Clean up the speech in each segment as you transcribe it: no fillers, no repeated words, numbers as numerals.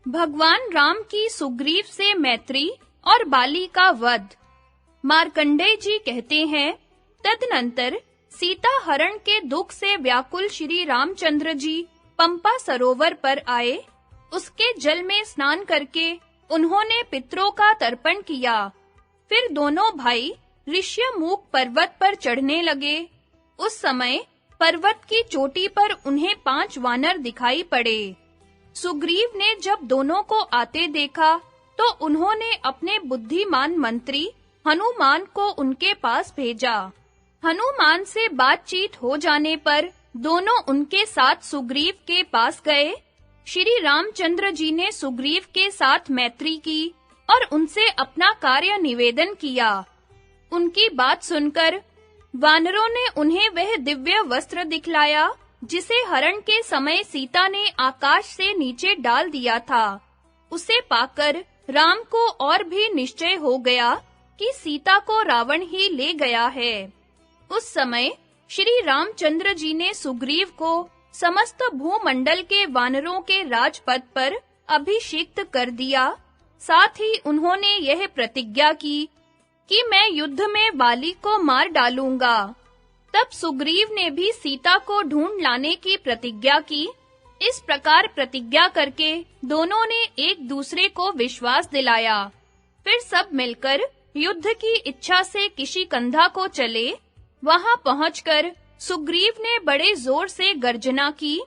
भगवान राम की सुग्रीव से मैत्री और बाली का वध। मार्कंडेय जी कहते हैं, तदनंतर सीता हरण के दुख से व्याकुल श्री रामचंद्र जी पंपा सरोवर पर आए। उसके जल में स्नान करके उन्होंने पितरों का तर्पण किया। फिर दोनों भाई ऋष्यमूक पर्वत पर चढ़ने लगे। उस समय पर्वत की चोटी पर उन्हें 5 वानर दिखाई पड़े। सुग्रीव ने जब दोनों को आते देखा तो उन्होंने अपने बुद्धिमान मंत्री हनुमान को उनके पास भेजा। हनुमान से बातचीत हो जाने पर दोनों उनके साथ सुग्रीव के पास गए। श्री रामचंद्र जी ने सुग्रीव के साथ मैत्री की और उनसे अपना कार्य निवेदन किया। उनकी बात सुनकर वानरों ने उन्हें वह दिव्य वस्त्र दिखलाया जिसे हरण के समय सीता ने आकाश से नीचे डाल दिया था। उसे पाकर राम को और भी निश्चय हो गया कि सीता को रावण ही ले गया है। उस समय श्री रामचंद्र जी ने सुग्रीव को समस्त भूमंडल के वानरों के राजपद पर अभिषिक्त कर दिया। साथ ही उन्होंने यह प्रतिज्ञा की कि मैं युद्ध में वाली को मार डालूंगा। तब सुग्रीव ने भी सीता को ढूंढ लाने की प्रतिज्ञा की। इस प्रकार प्रतिज्ञा करके दोनों ने एक दूसरे को विश्वास दिलाया। फिर सब मिलकर युद्ध की इच्छा से किशिकंधा को चले। वहां पहुंचकर सुग्रीव ने बड़े जोर से गर्जना की।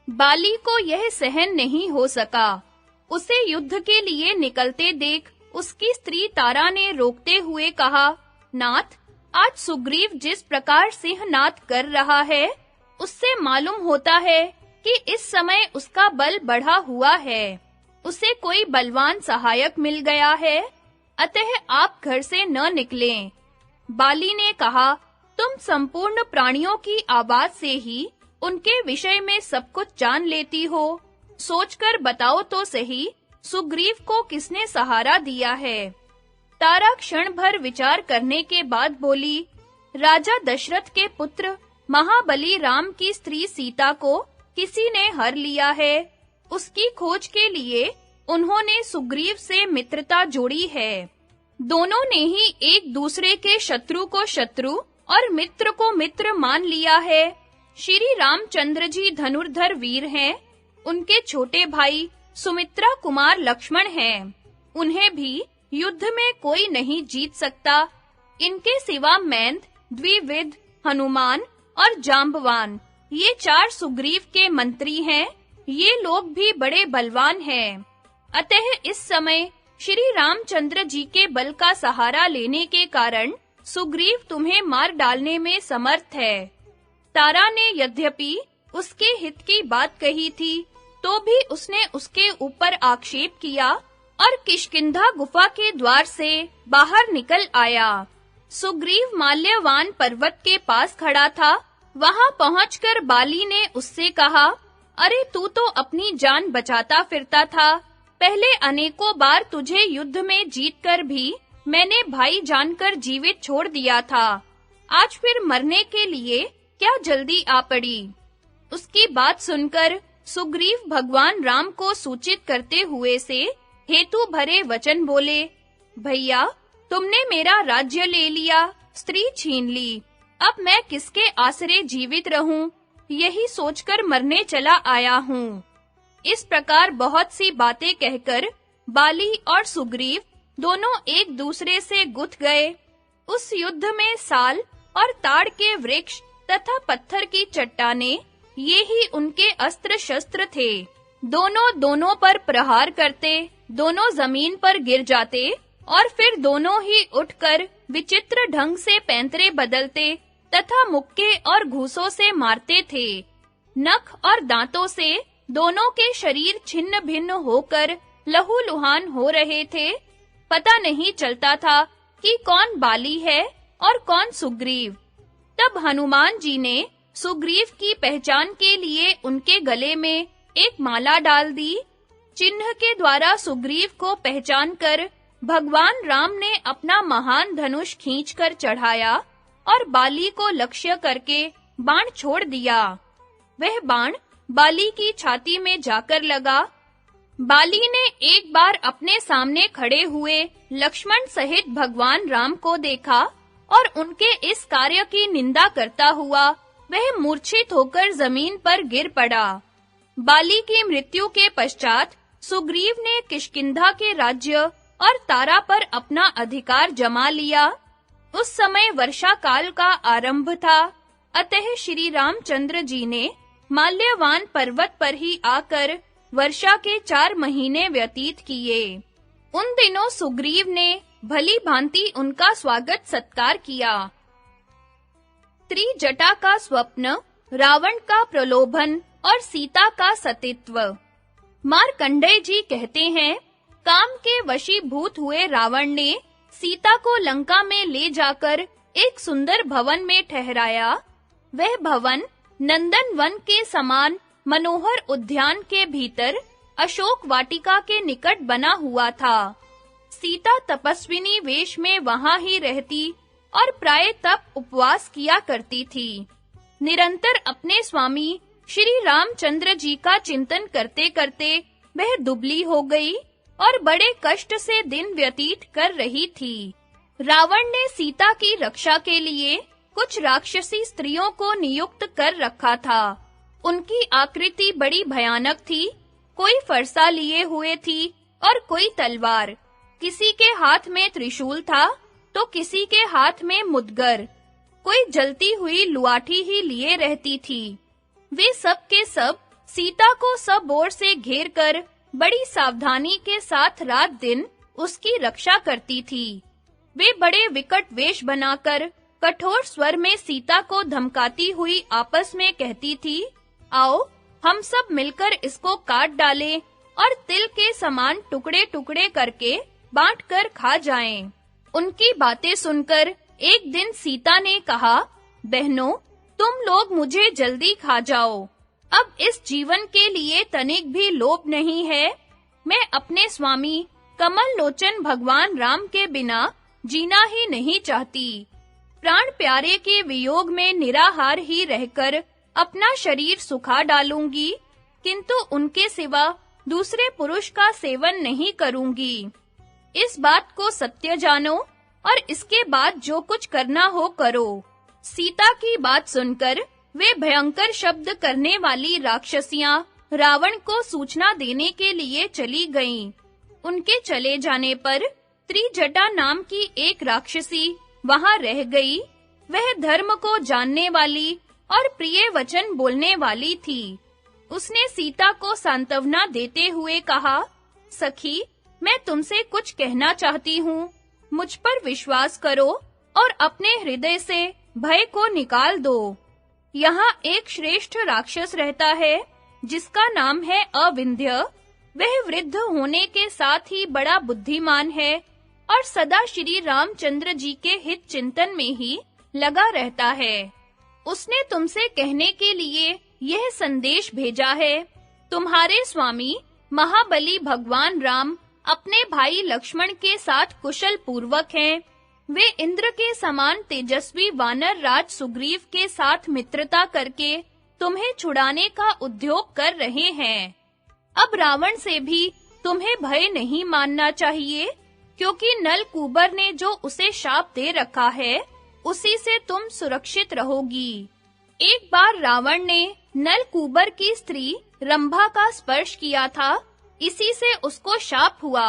बाली को यह सहन नहीं हो सका। उसे युद्ध के लिए निकलते देख उसकी स्त्री तारा ने रोकते हुए कहा, नाथ, आज सुग्रीव जिस प्रकार सिंहनाद कर रहा है, उससे मालूम होता है कि इस समय उसका बल बढ़ा हुआ है। उसे कोई बलवान सहायक मिल गया है, अतः आप घर से न निकलें। बाली ने कहा, तुम संपूर्ण प्राणियों की आवाज से ही उनके विषय में सब कुछ जान लेती हो। सोचकर बताओ तो सही, सुग्रीव को किसने सहारा दिया है? तारा क्षण भर विचार करने के बाद बोली, राजा दशरथ के पुत्र महाबली राम की स्त्री सीता को किसी ने हर लिया है। उसकी खोज के लिए उन्होंने सुग्रीव से मित्रता जोड़ी है। दोनों ने ही एक दूसरे के शत्रु को शत्रु और मित्र को मित्र मान लिया है। श्री रामचंद्र जी धनुर्धर वीर हैं। उनके छोटे भाई सुमित्रा कुमार लक्ष्मण हैं। उन्हें भी युद्ध में कोई नहीं जीत सकता। इनके सिवा मैंद, द्विविद, हनुमान और जांबवान, ये 4 सुग्रीव के मंत्री हैं। ये लोग भी बड़े बलवान हैं। अतः इस समय श्री रामचंद्र जी के बल का सहारा लेने के कारण सुग्रीव तुम्हें मार डालने में समर्थ है। तारा ने यद्यपि उसके हित की बात कही थी, तो भी उसने उसके ऊपर आक्षेप किया और किष्किंधा गुफा के द्वार से बाहर निकल आया। सुग्रीव माल्यवान पर्वत के पास खड़ा था। वहां पहुंचकर बाली ने उससे कहा, अरे तू तो अपनी जान बचाता फिरता था। पहले अनेकों बार तुझे युद्ध में जीतकर भी मैंने भाई जानकर जीवित छोड़ दिया था। आज फिर मरने के लिए क्या जल्दी आ पड़ी? उसकी बात सुनकर सुग्रीव भगवान राम को सूचित करते हुए से हेतु भरे वचन बोले, भैया, तुमने मेरा राज्य ले लिया, स्त्री छीन ली। अब मैं किसके आसरे जीवित रहूं, यही सोचकर मरने चला आया हूं। इस प्रकार बहुत सी बातें कहकर बाली और सुग्रीव दोनों एक दूसरे से गुथ गए। उस युद्ध में साल और ताड़ के वृक्ष तथा पत्थर की चट्टानें, ये ही उनके अस्त्र शस्त्र थे। दोनों पर प्रहार करते, दोनों जमीन पर गिर जाते और फिर दोनों ही उठकर विचित्र ढंग से पैंतरे बदलते तथा मुक्के और घूंसों से मारते थे। नख और दांतों से दोनों के शरीर छिन्न भिन्न होकर लहूलुहान हो रहे थे। पता नहीं चलता था कि कौन बाली है और कौन सुग्रीव। तब हनुमान जी ने सुग्रीव की पहचान के लिए उनके गले में एक माला डाल दी। चिन्ह के द्वारा सुग्रीव को पहचान कर भगवान राम ने अपना महान धनुष खींचकर चढ़ाया और बाली को लक्ष्य करके बाण छोड़ दिया। वह बाण बाली की छाती में जाकर लगा। बाली ने एक बार अपने सामने खड़े हुए लक्ष्मण सहित भगवान राम को देखा और उनके इस कार्य की निंदा करता हुआ वह मूर्छित होकर जमीन पर गिर पड़ा। बाली की मृत्यु के पश्चात सुग्रीव ने किष्किंधा के राज्य और तारा पर अपना अधिकार जमा लिया। उस समय वर्षा काल का आरंभ था, अतः श्री रामचंद्र जी ने माल्यवान पर्वत पर ही आकर वर्षा के 4 महीने व्यतीत किए। उन दिनों सुग्रीव ने भली भांति उनका स्वागत सत्कार किया। त्रिजटा का स्वप्न, रावण का प्रलोभन और सीता का सतीत्व। मार्कंडेय जी कहते हैं, काम के वशीभूत हुए रावण ने सीता को लंका में ले जाकर एक सुंदर भवन में ठहराया। वह भवन नंदन वन के समान मनोहर उद्यान के भीतर अशोक वाटिका के निकट बना हुआ था। सीता तपस्विनी वेश में वहां ही रहती और प्राय तप उपवास किया करती थी। निरंतर अपने स्वामी श्री रामचंद्र जी का चिंतन करते-करते वह दुबली हो गई और बड़े कष्ट से दिन व्यतीत कर रही थी। रावण ने सीता की रक्षा के लिए कुछ राक्षसी स्त्रियों को नियुक्त कर रखा था। उनकी आकृति बड़ी भयानक थी, कोई फरसा लिए हुए थी और कोई तलवार। किसी के हाथ में त्रिशूल था तो किसी के हाथ में मुदगर। कोई जलती हुई लुआठी ही लिए रहती थी। वे सब के सब सीता को सब ओर से घेर कर बड़ी सावधानी के साथ रात दिन उसकी रक्षा करती थी। वे बड़े विकट वेश बनाकर कठोर स्वर में सीता को धमकाती हुई आपस में कहती थी, आओ हम सब मिलकर इसको काट डालें और तिल के समान टुकड़े-टुकड़े करके बांट कर खा जाएं। उनकी बातें सुनकर एक दिन सीता ने कहा, बहनों, तुम लोग मुझे जल्दी खा जाओ। अब इस जीवन के लिए तनिक भी लोभ नहीं है। मैं अपने स्वामी कमल लोचन भगवान राम के बिना जीना ही नहीं चाहती। प्राण प्यारे के वियोग में निराहार ही रहकर अपना शरीर सुखा डालूंगी, किंतु उनके सिवा दूसरे पुरुष का सेवन नहीं करूंगी। इस बात को सत्य जानो और इसके बाद जो कुछ करना हो करो। सीता की बात सुनकर वे भयंकर शब्द करने वाली राक्षसियां रावण को सूचना देने के लिए चली गईं। उनके चले जाने पर त्रिजटा नाम की एक राक्षसी वहां रह गई। वह धर्म को जानने वाली और प्रिय वचन बोलने वाली थी। उसने सीता को सांत्वना देते हुए कहा, सखी, मैं तुमसे कुछ कहना चाहती हूँ। मुझ पर विश्वास करो और अपने हृदय से भय को निकाल दो। यहाँ एक श्रेष्ठ राक्षस रहता है जिसका नाम है अविंध्य। वह वृद्ध होने के साथ ही बड़ा बुद्धिमान है और सदा श्री रामचंद्र जी के हित चिंतन में ही लगा रहता है। उसने तुमसे कहने के लिए यह संदेश भेजा है, तुम्हारे स्वामी महाबली भगवान राम अपने भाई लक्ष्मण के साथ कुशल पूर्वक हैं। वे इंद्र के समान तेजस्वी वानर राज सुग्रीव के साथ मित्रता करके तुम्हें छुड़ाने का उद्योग कर रहे हैं। अब रावण से भी तुम्हें भय नहीं मानना चाहिए, क्योंकि नलकूबर ने जो उसे शाप दे रखा है, उसी से तुम सुरक्षित रहोगी। एक बार रावण ने नलकूबर की स्त्री रंभा का स्पर्श किया था, इसी से उसको शाप हुआ।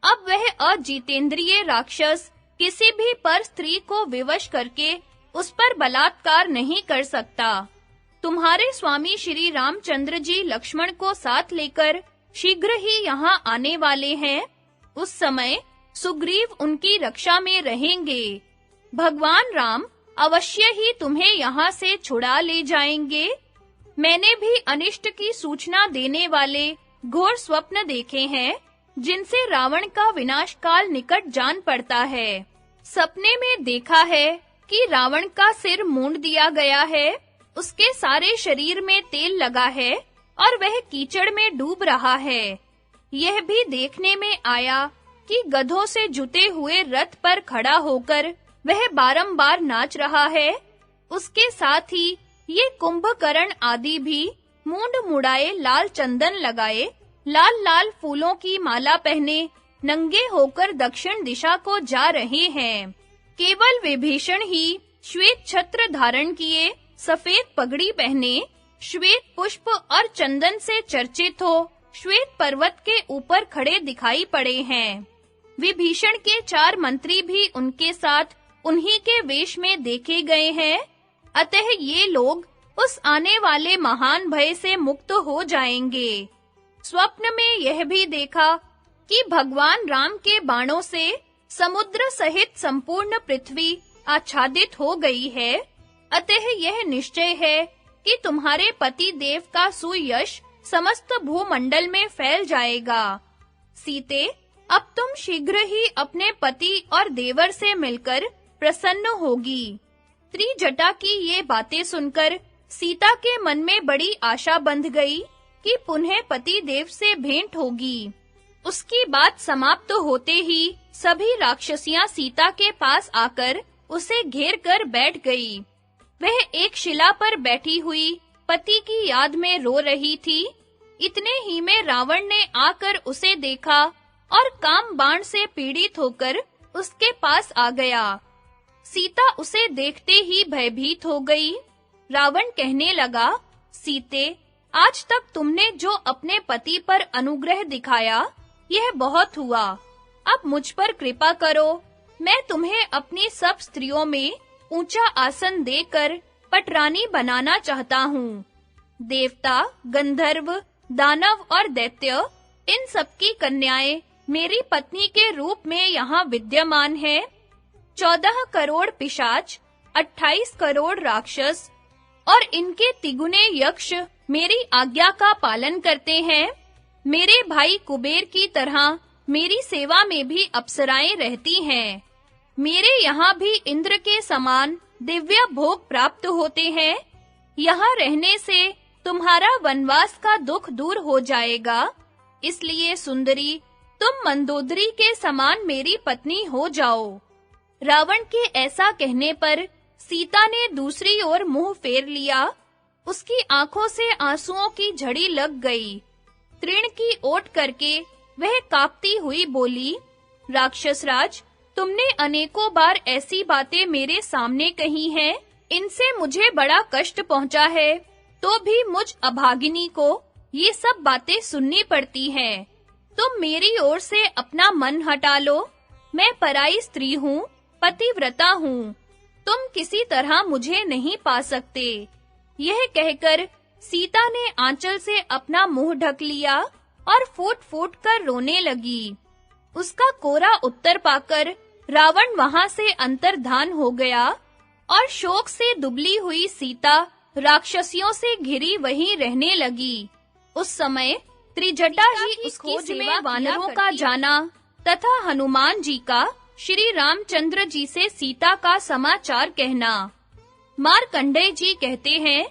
अब वह अजितेंद्रिय राक्षस किसी भी पर स्त्री को विवश करके उस पर बलात्कार नहीं कर सकता। तुम्हारे स्वामी श्री रामचंद्र जी लक्ष्मण को साथ लेकर शीघ्र ही यहाँ आने वाले हैं। उस समय सुग्रीव उनकी रक्षा में रहेंगे। भगवान राम अवश्य ही तुम्हें यहाँ से छुड़ा ले जाएंगे। मैंने भी अनिष्ट की सूचना देने वाले घोर स्वप्न देखे हैं, जिनसे रावण का विनाश काल निकट जान पड़ता है। सपने में देखा है कि रावण का सिर मूंड दिया गया है, उसके सारे शरीर में तेल लगा है और वह कीचड़ में डूब रहा है। यह भी देखने में आया कि गधों से जुते हुए रथ पर खड़ा होकर वह बारंबार नाच रहा है। उसके साथ ही ये कुंभकर्ण आदि भी मूंड मुड़ाए लाल चंदन लगाए लाल-लाल फूलों की माला पहने नंगे होकर दक्षिण दिशा को जा रहे हैं। केवल विभीषण ही श्वेत छत्र धारण किए, सफेद पगड़ी पहने, श्वेत पुष्प और चंदन से चर्चित हो श्वेत पर्वत के ऊपर खड़े दिखाई पड़े हैं। विभीषण के 4 मंत्री भी उनके साथ उन्हीं के वेश में देखे गए हैं। अतः ये लोग उस आने वाले महान भय से मुक्त हो जाएंगे। स्वप्न में यह भी देखा कि भगवान राम के बाणों से समुद्र सहित संपूर्ण पृथ्वी आच्छादित हो गई है। अतः यह निश्चय है कि तुम्हारे पति देव का सुयश समस्त भूमंडल में फैल जाएगा। सीते, अब तुम शीघ्र ही अपने पति और देवर से मिलकर प्रसन्न होगी। त्रिजटा की ये बातें सुनकर सीता के मन में बड़ी आशा बंध गई कि पुनः पति देव से भेंट होगी। उसकी बात समाप्त होते ही सभी राक्षसियां सीता के पास आकर उसे घेर कर बैठ गई। वह एक शिला पर बैठी हुई पति की याद में रो रही थी। इतने ही में रावण ने आकर उसे देखा और काम बाण से पीड़ित होकर उसके पास आ गया। सीता उसे देखते ही भयभीत हो गई। रावण कहने लगा, सीते, आज तक तुमने जो अपने पति पर अनुग्रह दिखाया, यह बहुत हुआ। अब मुझ पर कृपा करो। मैं तुम्हें अपनी सब स्त्रियों में ऊंचा आसन देकर पटरानी बनाना चाहता हूँ। देवता, गंधर्व, दानव और दैत्य, इन सबकी कन्याएं मेरी पत्नी के रूप में यहाँ विद्यमान है। 14 करोड़ पिशाच, 28 करोड़ राक्षस और इनके तिगुने यक्ष मेरी आज्ञा का पालन करते हैं। मेरे भाई कुबेर की तरह मेरी सेवा में भी अप्सराएं रहती हैं। मेरे यहाँ भी इंद्र के समान दिव्य भोग प्राप्त होते हैं। यहाँ रहने से तुम्हारा वनवास का दुख दूर हो जाएगा। इसलिए सुंदरी, तुम मंदोदरी के समान मेरी पत्नी हो जाओ। रावण के ऐसा कहने पर सीता ने दूसरी ओर मुंह फेर लिया। उसकी आंखों से आंसुओं की झड़ी लग गई। तृण की ओट करके वह कांपती हुई बोली, राक्षसराज, तुमने अनेकों बार ऐसी बातें मेरे सामने कही हैं। इनसे मुझे बड़ा कष्ट पहुंचा है, तो भी मुझ अभागिनी को ये सब बातें सुननी पड़ती हैं। तुम मेरी ओर से अपना मन हटा लो। मैं पराई स्त्री हूँ, पतिव्रता हूँ। तुम किसी तरह मुझे नहीं पा सकते। यह कहकर सीता ने आंचल से अपना मुंह ढक लिया और फूट-फूट कर रोने लगी। उसका कोरा उत्तर पाकर रावण वहां से अंतर्धान हो गया और शोक से दुबली हुई सीता राक्षसियों से घिरी वहीं रहने लगी। उस समय त्रिजटा ही उसकी सेवा वानरों का जाना तथा हनुमान जी का श्री रामचंद्र जी से सीता का समाचार कहना। मार्कंडेय जी कहते हैं,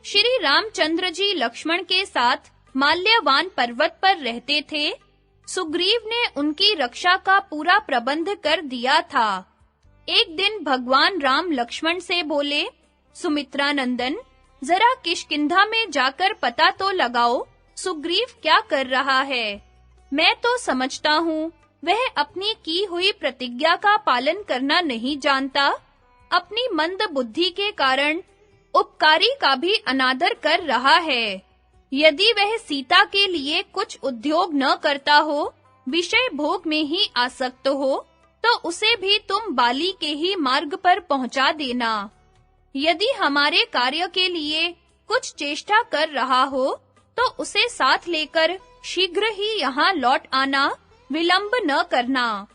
श्री रामचंद्र जी लक्ष्मण के साथ माल्यवान पर्वत पर रहते थे। सुग्रीव ने उनकी रक्षा का पूरा प्रबंध कर दिया था। एक दिन भगवान राम लक्ष्मण से बोले, सुमित्रा नंदन, जरा किष्किंधा में जाकर पता तो लगाओ सुग्रीव क्या कर रहा है। मैं तो समझता हूँ वह अपनी की हुई प्रतिज्ञा का पालन करना नहीं जानता। अपनी मंद बुद्धि के कारण उपकारी का भी अनादर कर रहा है। यदि वह सीता के लिए कुछ उद्योग न करता हो, विषय भोग में ही आसक्त हो, तो उसे भी तुम बाली के ही मार्ग पर पहुंचा देना। यदि हमारे कार्य के लिए कुछ चेष्टा कर रहा हो, तो उसे साथ लेकर शीघ्र ही यहाँ लौट आना, विलंब न करना।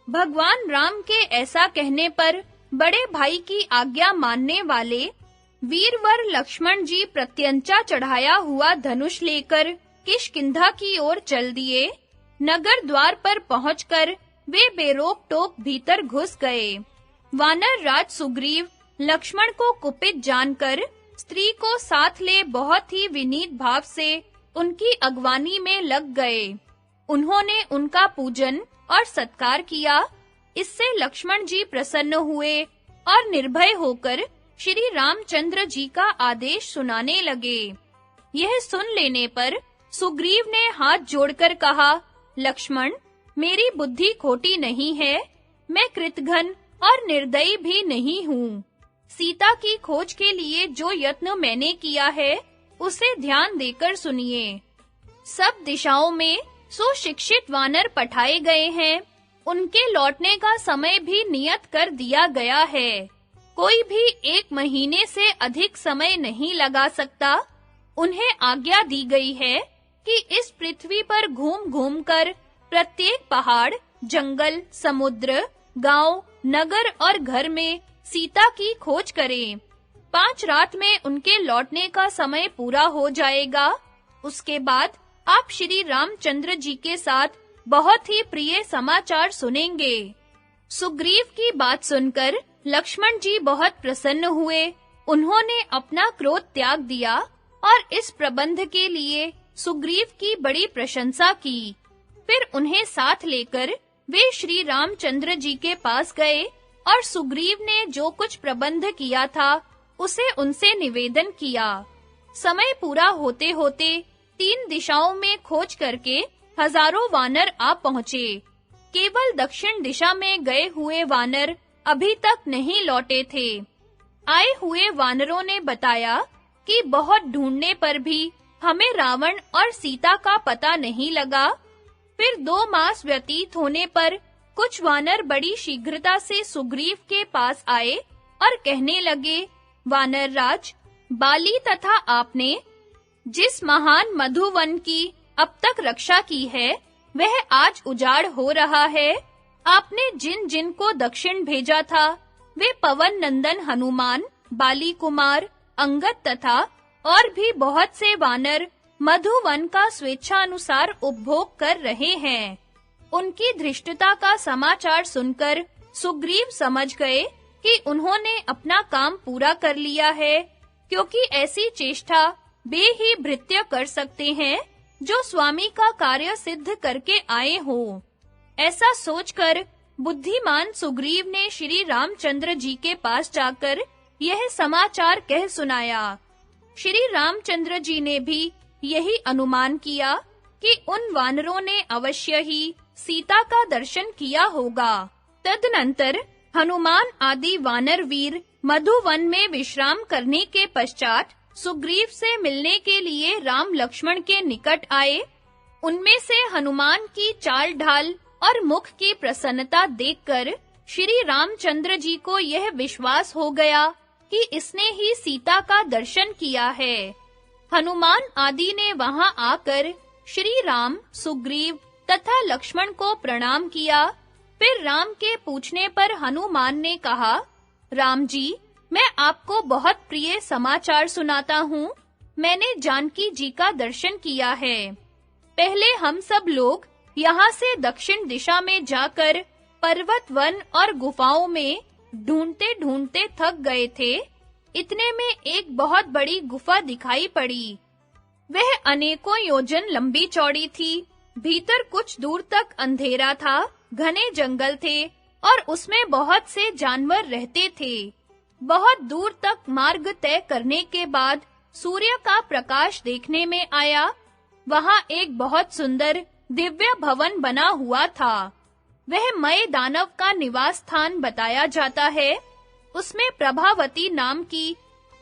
भगवान राम के ऐसा कहने पर बड़े भाई की आज्ञा मानने वाले वीरवर लक्ष्मण जी प्रत्यंचा चढ़ाया हुआ धनुष लेकर किष्किंधा की ओर चल दिए। नगर द्वार पर पहुंचकर वे बेरोक टोक भीतर घुस गए। वानर राज सुग्रीव लक्ष्मण को कुपित जानकर स्त्री को साथ ले बहुत ही विनीत भाव से उनकी अगवानी में लग गए। उन्होंने उनका पूजन और सत्कार किया। इससे लक्ष्मण जी प्रसन्न हुए और निर्भय होकर श्री रामचंद्र जी का आदेश सुनाने लगे। यह सुन लेने पर सुग्रीव ने हाथ जोड़कर कहा, लक्ष्मण, मेरी बुद्धि खोटी नहीं है, मैं कृतघ्न और निर्दयी भी नहीं हूँ। सीता की खोज के लिए जो यत्न मैंने किया है, उसे ध्यान देकर सुनिए। सब दिशाओं में सुशिक्षित वानर पठाए गए हैं, उनके लौटने का समय भी नियत कर दिया गया है। कोई भी 1 महीने से अधिक समय नहीं लगा सकता। उन्हें आज्ञा दी गई है कि इस पृथ्वी पर घूम-घूम कर प्रत्येक पहाड़, जंगल, समुद्र, गांव, नगर और घर में सीता की खोज करें। 5 रात में उनके लौटने का समय पूरा हो जाएगा। उसके बाद आप श्री रामचंद्र जी के साथ बहुत ही प्रिय समाचार सुनेंगे। सुग्रीव की बात सुनकर लक्ष्मण जी बहुत प्रसन्न हुए। उन्होंने अपना क्रोध त्याग दिया और इस प्रबंध के लिए सुग्रीव की बड़ी प्रशंसा की। फिर उन्हें साथ लेकर वे श्री रामचंद्र जी के पास गए और सुग्रीव ने जो कुछ प्रबंध किया था, उसे उनसे निवेदन किया। समय पूरा होते-होते 3 दिशाओं में खोज करके हजारों वानर आ पहुँचे। केवल दक्षिण दिशा में गए हुए वानर अभी तक नहीं लौटे थे। आए हुए वानरों ने बताया कि बहुत ढूंढने पर भी हमें रावण और सीता का पता नहीं लगा। फिर 2 मास व्यतीत होने पर कुछ वानर बड़ी शीघ्रता से सुग्रीव के पास आए और कहने लगे, वानर राज, बाली तथा आपने जिस महान मधुवन की अब तक रक्षा की है, वह आज उजाड़ हो रहा है। आपने जिन-जिन को दक्षिण भेजा था, वे पवन नंदन हनुमान, बाली कुमार, अंगद तथा और भी बहुत से वानर मधुवन का स्वेच्छानुसार उपभोग कर रहे हैं। उनकी धृष्टता का समाचार सुनकर सुग्रीव समझ गए कि उन्होंने अपना काम पूरा कर लिया है, क्योंकि ऐसी चेष्टा वे ही भृत्य कर सकते हैं जो स्वामी का कार्य सिद्ध करके आए हो। ऐसा सोचकर बुद्धिमान सुग्रीव ने श्री रामचंद्र जी के पास जाकर यह समाचार कह सुनाया। श्री रामचंद्र जी ने भी यही अनुमान किया कि उन वानरों ने अवश्य ही सीता का दर्शन किया होगा। तदनंतर हनुमान आदि वानर वीर मधुवन में विश्राम करने के पश्चात सुग्रीव से मिलने के लिए राम लक्ष्मण के निकट आए। उनमें से हनुमान की चाल ढाल और मुख की प्रसन्नता देखकर श्री रामचंद्र जी को यह विश्वास हो गया कि इसने ही सीता का दर्शन किया है। हनुमान आदि ने वहां आकर श्री राम, सुग्रीव तथा लक्ष्मण को प्रणाम किया। फिर राम के पूछने पर हनुमान ने कहा, राम जी, मैं आपको बहुत प्रिय समाचार सुनाता हूँ। मैंने जानकी जी का दर्शन किया है। पहले हम सब लोग यहाँ से दक्षिण दिशा में जाकर पर्वत, वन और गुफाओं में ढूंढते-ढूंढते थक गए थे। इतने में एक बहुत बड़ी गुफा दिखाई पड़ी। वह अनेकों योजन लंबी चौड़ी थी। भीतर कुछ दूर तक अंधेरा था, घने जंगल थे और उसमें बहुत से जानवर रहते थे। बहुत दूर तक मार्ग तय करने के बाद सूर्य का प्रकाश देखने में आया। वहां एक बहुत सुंदर दिव्य भवन बना हुआ था। वह मय दानव का निवास स्थान बताया जाता है। उसमें प्रभावती नाम की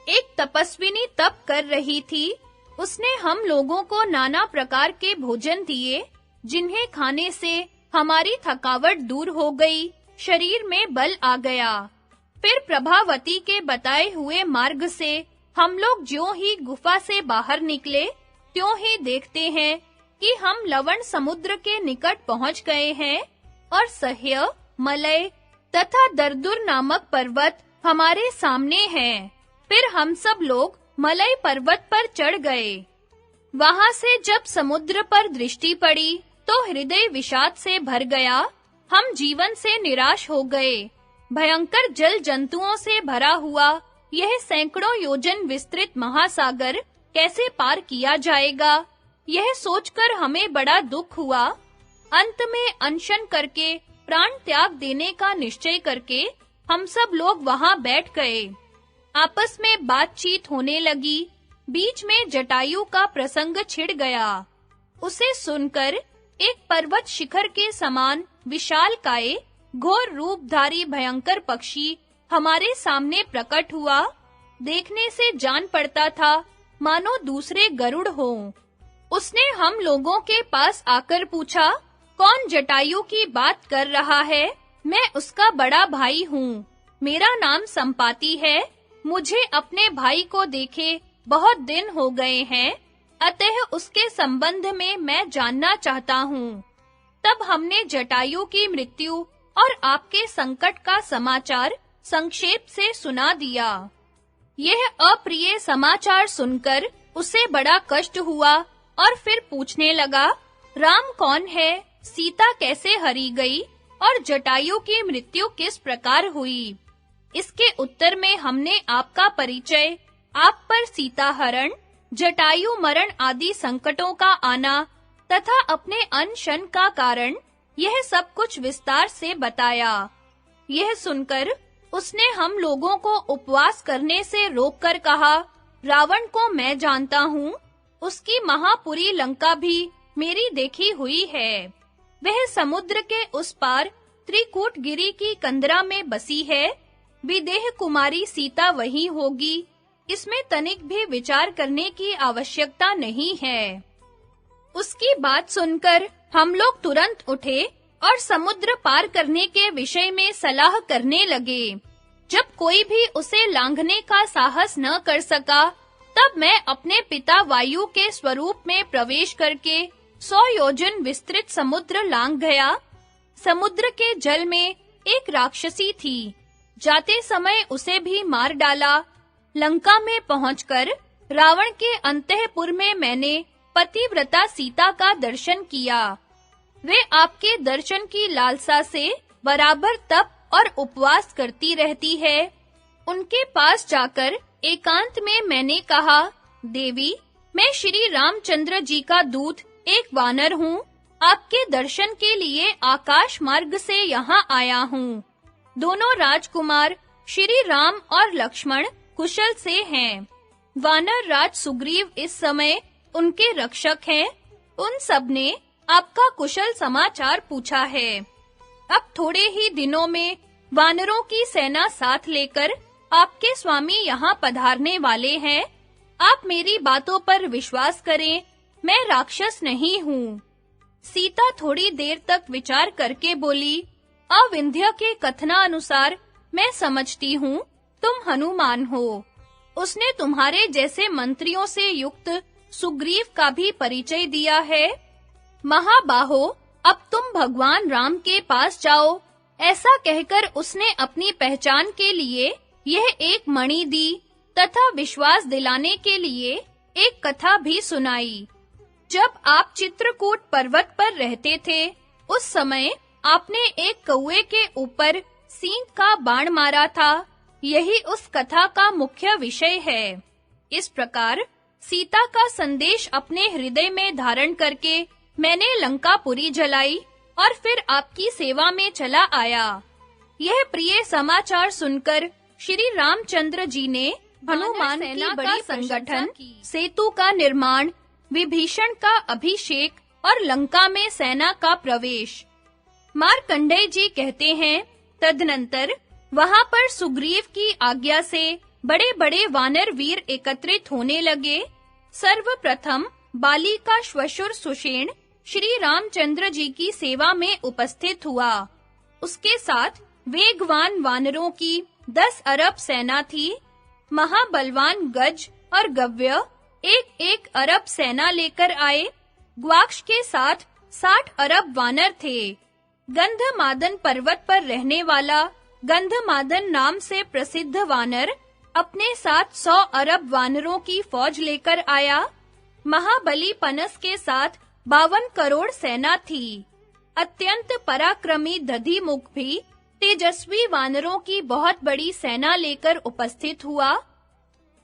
एक तपस्विनी तप कर रही थी। उसने हम लोगों को नाना प्रकार के भोजन दिए, जिन्हें खाने से हमारी थकावट दूर हो गई, शरीर में बल आ गया। फिर प्रभावती के बताए हुए मार्ग से हम लोग ज्यों ही गुफा से बाहर निकले, त्यों ही देखते हैं कि हम लवण समुद्र के निकट पहुंच गए हैं और सह्य, मलय तथा दरदुर नामक पर्वत हमारे सामने हैं। फिर हम सब लोग मलय पर्वत पर चढ़ गए। वहां से जब समुद्र पर दृष्टि पड़ी तो हृदय विषाद से भर गया। हम जीवन से निराश हो गए। भयंकर जल जंतुओं से भरा हुआ यह सैकड़ों योजन विस्तृत महासागर कैसे पार किया जाएगा, यह सोचकर हमें बड़ा दुख हुआ। अंत में अनशन करके प्राण त्याग देने का निश्चय करके हम सब लोग वहां बैठ गए। आपस में बातचीत होने लगी। बीच में जटायु का प्रसंग छिड़ गया। उसे सुनकर एक पर्वत शिखर के समान विशालकाय घोर रूपधारी भयंकर पक्षी हमारे सामने प्रकट हुआ। देखने से जान पड़ता था मानो दूसरे गरुड़ हों। उसने हम लोगों के पास आकर पूछा, कौन जटायु की बात कर रहा है? मैं उसका बड़ा भाई हूँ। मेरा नाम संपाति है। मुझे अपने भाई को देखे बहुत दिन हो गए हैं, अतः उसके संबंध में मैं जानना चाहता हूँ। तब हमने जटायु की मृत्यु और आपके संकट का समाचार संक्षेप से सुना दिया। यह अप्रिय समाचार सुनकर उसे बड़ा कष्ट हुआ और फिर पूछने लगा, राम कौन है? सीता कैसे हरी गई और जटायु की मृत्यु किस प्रकार हुई? इसके उत्तर में हमने आपका परिचय, आप पर सीता हरण, जटायु मरण आदि संकटों का आना तथा अपने अनशन का कारण, यह सब कुछ विस्तार से बताया। यह सुनकर उसने हम लोगों को उपवास करने से रोककर कहा, रावण को मैं जानता हूँ, उसकी महापुरी लंका भी मेरी देखी हुई है। वह समुद्र के उस पार त्रिकूटगिरी की कंदरा में बसी है। विदेह कुमारी सीता वही होगी, इसमें तनिक भी विचार करने की आवश्यकता नहीं है। उसकी बात सुनकर हम लोग तुरंत उठे और समुद्र पार करने के विषय में सलाह करने लगे। जब कोई भी उसे लांघने का साहस न कर सका, तब मैं अपने पिता वायु के स्वरूप में प्रवेश करके 100 योजन विस्तृत समुद्र लांघ गया। समुद्र के जल में एक राक्षसी थी। जाते समय उसे भी मार डाला। लंका में पहुंचकर रावण के अंतःपुर में मैंने पतिव्रता सीता का दर्शन किया। वे आपके दर्शन की लालसा से बराबर तप और उपवास करती रहती है। उनके पास जाकर एकांत में मैंने कहा, देवी, मैं श्री रामचंद्र जी का दूत एक वानर हूँ। आपके दर्शन के लिए आकाश मार्ग से यहाँ आया हूँ। दोनों राजकुमार श्री राम और लक्ष्मण कुशल से हैं। वानर राज सुग्रीव इस समय उनके रक्षक हैं। उन सब ने आपका कुशल समाचार पूछा है। अब थोड़े ही दिनों में वानरों की सेना साथ लेकर आपके स्वामी यहाँ पधारने वाले हैं। आप मेरी बातों पर विश्वास करें, मैं राक्षस नहीं हूँ। सीता थोड़ी देर तक विचार करके बोली, अविंध्य के कथनानुसार मैं समझती हूँ तुम हनुमान हो। उसने तुम्हारे जैसे मंत्रियों से युक्त सुग्रीव का भी परिचय दिया है। महाबाहो, अब तुम भगवान राम के पास जाओ। ऐसा कहकर उसने अपनी पहचान के लिए यह एक मणि दी तथा विश्वास दिलाने के लिए एक कथा भी सुनाई। जब आप चित्रकूट पर्वत पर रहते थे, उस समय आपने एक कौवे के ऊपर सींग का बाण मारा था। यही उस कथा का मुख्य विषय है। इस प्रकार सीता का संदेश अपने हृदय में धारण करके मैंने लंकापुरी जलाई और फिर आपकी सेवा में चला आया। यह प्रिय समाचार सुनकर श्री रामचंद्र जी ने हनुमान की बड़ी संगठन, सेतु का निर्माण, विभीषण का अभिषेक और लंका में सेना का प्रवेश। मार्कंडेय जी कहते हैं, तदनंतर वहां पर सुग्रीव की आज्ञा से बड़े-बड़े वानर वीर एकत्रित होने लगे। सर्वप्रथम बाली का श्वशुर सुषेण श्री रामचंद्र जी की सेवा में उपस्थित हुआ। उसके साथ वेगवान वानरों की 10 अरब सेना थी। महाबलवान गज और गव्य एक अरब सेना लेकर आए। ग्वाक्ष के साथ 60 अरब वानर थे। गंधमादन पर्वत पर रहने वाला गंधमादन नाम से प्रसिद्ध वानर अपने साथ 100 अरब वानरों की फौज लेकर आया। महाबली पनस के साथ 52 करोड़ सेना थी। अत्यंत पराक्रमी दधिमुख भी तेजस्वी वानरों की बहुत बड़ी सेना लेकर उपस्थित हुआ।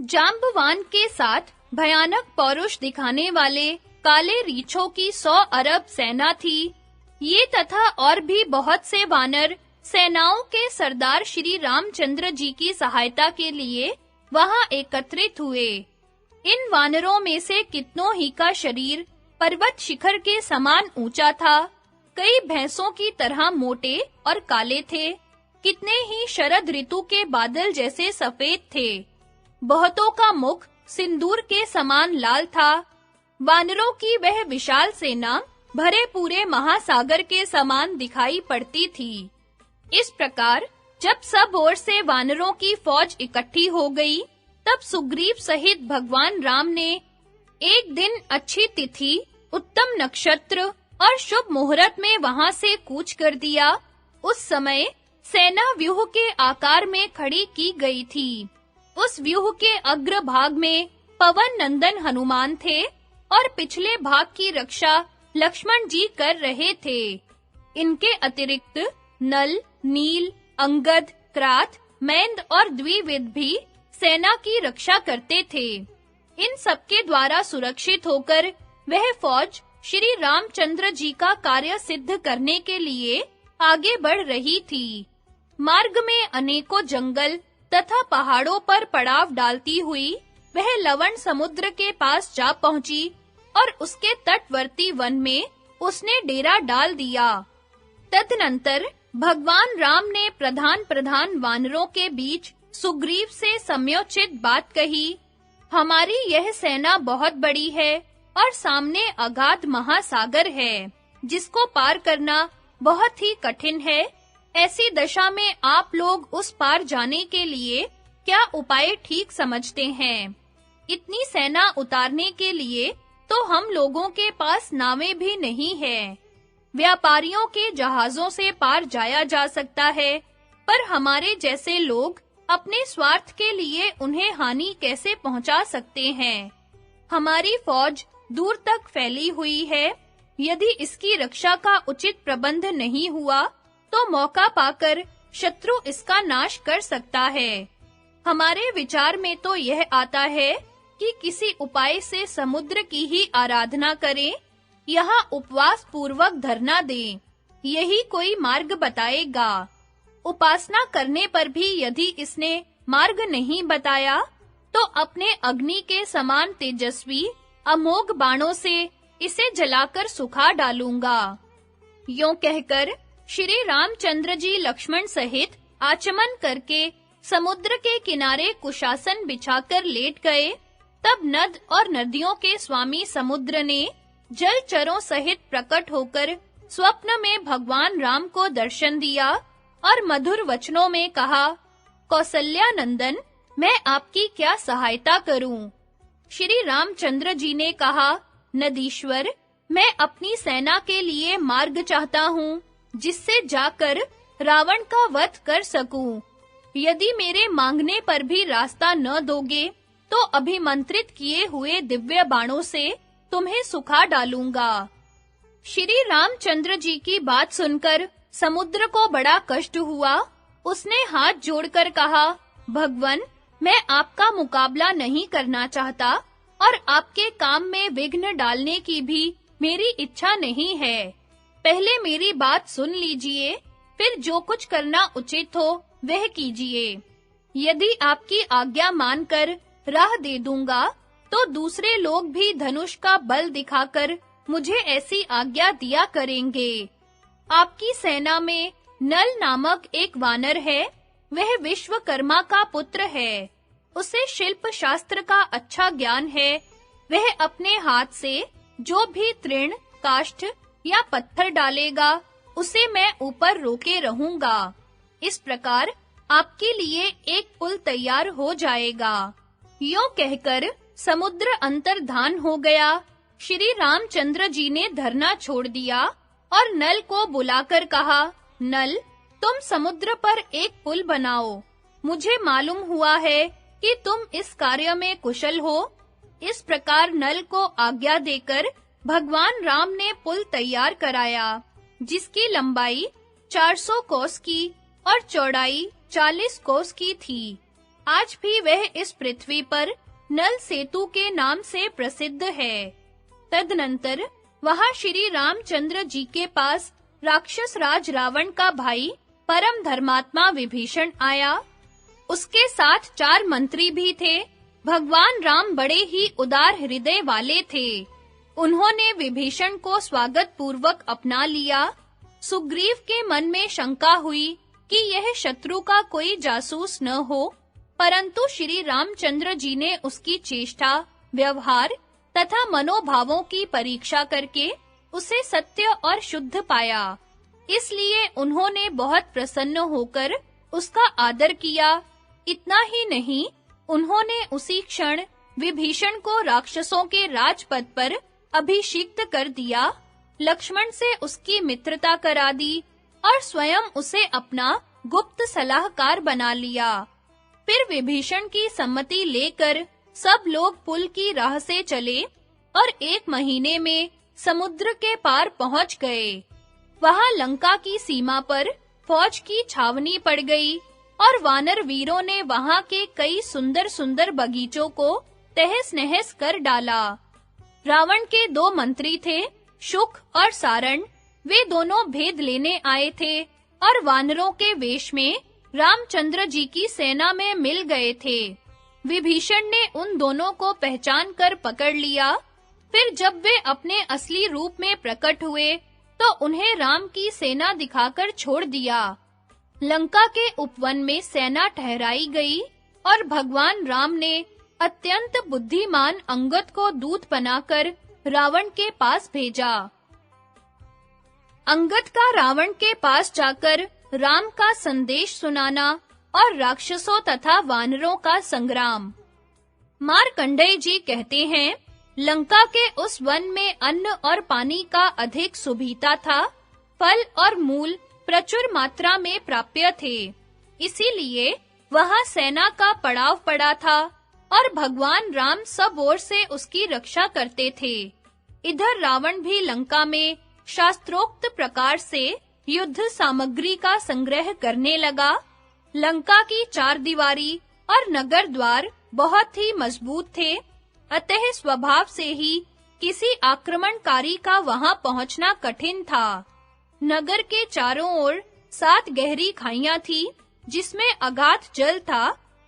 जाम्बवान के साथ भयानक पौरुष दिखाने वाले काले रीछों की 100 अरब सेना थी। ये तथा और भी बहुत से वानर सेनाओं के सरदार श्री रामचंद्र जी की सहायता के लिए वहां एकत्रित हुए। इन वानरों में से कितनों ही का शरीर पर्वत शिखर के समान ऊंचा था, कई भैंसों की तरह मोटे और काले थे, कितने ही शरद ऋतु के बादल जैसे सफेद थे। बहुतों का मुख सिंदूर के समान लाल था। वानरों की वह विशाल सेना भरे पूरे महासागर के समान दिखाई पड़ती थी। इस प्रकार जब सब ओर से वानरों की फौज इकट्ठी हो गई, तब सुग्रीव सहित भगवान राम ने एक दिन अच्छी तिथि, उत्तम नक्षत्र और शुभ मुहूर्त में वहां से कूच कर दिया। उस समय सेना व्यूह के आकार में खड़ी की गई थी। उस व्यूह के अग्र भाग में पवन नंदन हनुमान थे और पिछले भाग की रक्षा लक्ष्मण जी कर रहे थे। इनके अतिरिक्त नल, नील, अंगद, क्राथ, मैंद और द्विविद भी सेना की रक्षा करते थे। इन सबके द्वारा सुरक्षित होकर वह फौज श्री रामचंद्र जी का कार्य सिद्ध करने के लिए आगे बढ़ रही थी। मार्ग में अनेकों जंगल तथा पहाड़ों पर पड़ाव डालती हुई वह लवण समुद्र के पास जा पहुंची और उसके तटवर्ती वन में उसने डेरा डाल दिया। तदनंतर भगवान राम ने प्रधान वानरों के बीच सुग्रीव से समयोचित बात कही। हमारी यह सेना बहुत बड़ी है और सामने अगाध महासागर है, जिसको पार करना बहुत ही कठिन है। ऐसी दशा में आप लोग उस पार जाने के लिए क्या उपाय ठीक समझते हैं? इतनी सेना उतारने के लिए तो हम लोगों के पास नावें भी नहीं है। व्यापारियों के जहाजों से पार जाया जा सकता है, पर हमारे जैसे लोग अपने स्वार्थ के लिए उन्हें हानि कैसे पहुंचा सकते हैं? हमारी फौज दूर तक फैली हुई है। यदि इसकी रक्षा का उचित प्रबंध नहीं हुआ, तो मौका पाकर शत्रु इसका नाश कर सकता है। हमारे विचार में तो यह आता है कि किसी उपाय से समुद्र की ही आराधना करें, यहाँ उपवास पूर्वक धरना दें। यही कोई मार्ग बताएगा। उपासना करने पर भी यदि इसने मार्ग नहीं बताया, तो अपने अग्नि के समान तेजस्वी अमोघ बाणों से इसे जलाकर सुखा डालूंगा। यों कहकर श्री रामचंद्र जी लक्ष्मण सहित आचमन करके समुद्र के किनारे कुशासन बिछाकर लेट गए। तब नद और नदियों के स्वामी समुद्र ने जलचरों सहित प्रकट होकर स्वप्न में भगवान राम को दर्शन दिया और मधुर वचनों में कहा, कौसल्या नंदन, मैं आपकी क्या सहायता करूं? श्री रामचंद्र जी ने कहा, नदीश्वर, मैं अपनी सेना के लिए मार्ग चाहता हूं, जिससे जाकर रावण का वध कर सकूं। यदि मेरे मांगने पर भी रास्ता न दोगे, तो अभिमंत्रित किए हुए दिव्य बाणों से तुम्हें सुखा डालूंगा। श्री रामचंद्र जी की बात सुनकर समुद्र को बड़ा कष्ट हुआ। उसने हाथ जोड़कर कहा, भगवन, मैं आपका मुकाबला नहीं करना चाहता और आपके काम में विघ्न डालने की भी मेरी इच्छा नहीं है। पहले मेरी बात सुन लीजिए, फिर जो कुछ करना उचित हो वह कीजिए। यदि आपकी आज्ञा मानकर राह दे दूंगा, तो दूसरे लोग भी धनुष का बल दिखाकर मुझे ऐसी आज्ञा दिया करेंगे। आपकी सेना में नल नामक एक वानर है। वह विश्वकर्मा का पुत्र है। उसे शिल्प शास्त्र का अच्छा ज्ञान है। वह अपने हाथ से जो भी तृण, काष्ठ या पत्थर डालेगा, उसे मैं ऊपर रोके रहूंगा। इस प्रकार आपके लिए एक पुल तैयार हो जाएगा। यों कहकर समुद्र अंतर्धान हो गया। श्री रामचंद्र जी ने धरना छोड़ दिया और नल को बुलाकर कहा, नल, तुम समुद्र पर एक पुल बनाओ। मुझे मालूम हुआ है कि तुम इस कार्य में कुशल हो। इस प्रकार नल को आज्ञा देकर भगवान राम ने पुल तैयार कराया, जिसकी लंबाई 400 कोस की और चौड़ाई 40 कोस की थी। आज भी वह इस पृथ्वी पर नल सेतु के नाम से प्रसिद्ध है। तदनंतर वहां श्री रामचंद्र जी के पास राक्षस राज रावण का भाई परम धर्मात्मा विभीषण आया। उसके साथ 4 मंत्री भी थे। भगवान राम बड़े ही उदार हृदय वाले थे। उन्होंने विभीषण को स्वागत पूर्वक अपना लिया। सुग्रीव के मन में शंका हुई कि यह शत्रु का कोई जासूस न हो, परंतु श्री रामचंद्र जी ने उसकी चेष्टा, व्यवहार तथा मनोभावों की परीक्षा करके उसे सत्य और शुद्ध पाया। इसलिए उन्होंने बहुत प्रसन्न होकर उसका आदर किया। इतना ही नहीं, उन्होंने उसी क्षण विभीषण को राक्षसों के राजपद पर अभिषिक्त कर दिया, लक्ष्मण से उसकी मित्रता करा दी और स्वयं उसे अपना गुप्त सलाहकार बना लिया। फिर विभीषण की सम्मति लेकर सब लोग पुल की राह से चले और 1 महीने में समुद्र के पार पहुंच गए। वहां लंका की सीमा पर फौज की छावनी पड़ गई और वानर वीरों ने वहां के कई सुंदर-सुंदर बगीचों को तहस-नहस कर डाला। रावण के 2 मंत्री थे, शुक और सारण। वे दोनों भेद लेने आए थे और वानरों के वेश में रामचंद्र जी की सेना में मिल गए थे। विभीषण ने उन दोनों को पहचान कर पकड़ लिया। फिर जब वे अपने असली रूप में प्रकट हुए तो उन्हें राम की सेना दिखाकर छोड़ दिया। लंका के उपवन में सेना ठहराई गई और भगवान राम ने अत्यंत बुद्धिमान अंगद को दूत बनाकर रावण के पास भेजा। अंगद का रावण के पास जाकर राम का संदेश सुनाना और राक्षसों तथा वानरों का संग्राम। मार्कंडेय जी कहते हैं, लंका के उस वन में अन्न और पानी का अधिक सुभीता था। फल और मूल प्रचुर मात्रा में प्राप्य थे। इसीलिए वहां सेना का पड़ाव पड़ा था और भगवान राम सब ओर से उसकी रक्षा करते थे। इधर रावण भी लंका में शास्त्रोक्त प्रकार से युद्ध सामग्री का संग्रह करने लगा। लंका की 4 दीवारी और नगर द्वार बहुत ही मजबूत थे, अतः स्वभाव से ही किसी आक्रमणकारी का वहां पहुंचना कठिन था। नगर के चारों ओर 7 गहरी खाइयां थी, जिसमें अगाध जल था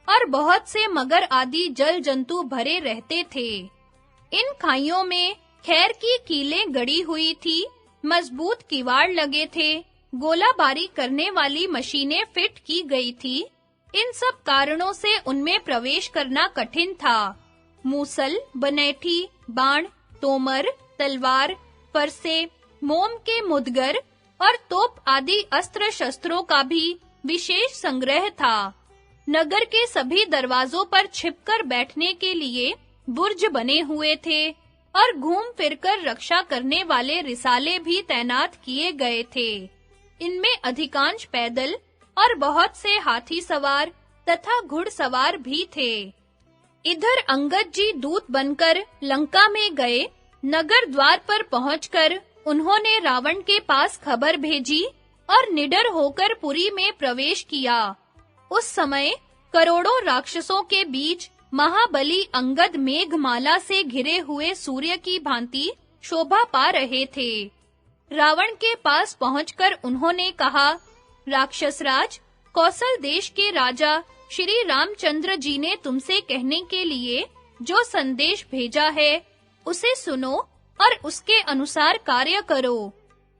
और बहुत से मगर आदि जल जंतु भरे रहते थे। इन खाइयों में खैर की कीलें गड़ी हुई थी, मजबूत किवाड़ लगे थे, गोलाबारी करने वाली मशीनें फिट की गई थी। इन सब कारणों से उनमें प्रवेश करना कठिन था। मूसल, बनेठी, बाण, तोमर, तलवार, फरसे, मोम के मुदगर और तोप आदि अस्त्र शस्त्रों का भी विशेष संग्रह था। नगर के सभी दरवाजों पर छिपकर बैठने के लिए बुर्ज बने हुए थे और घूम फिरकर रक्षा करने वाले रिसाले भी तैनात किए गए थे। इनमें अधिकांश पैदल और बहुत से हाथी सवार तथा घुड़सवार भी थे। इधर अंगद जी दूत बनकर लंका में गए। नगर द्वार पर पहुंचकर उन्होंने रावण के पास खबर भेजी और निडर होकर पुरी में प्रवेश किया। उस समय करोड़ों राक्षसों के बीच महाबली अंगद मेघमाला से घिरे हुए सूर्य की भांति शोभा पा रहे थे। रावण के पास पहुंचकर उन्होंने कहा, राक्षसराज, कौशल देश के राजा श्री रामचंद्र जी ने तुमसे कहने के लिए जो संदेश भेजा है, उसे सुनो और उसके अनुसार कार्य करो।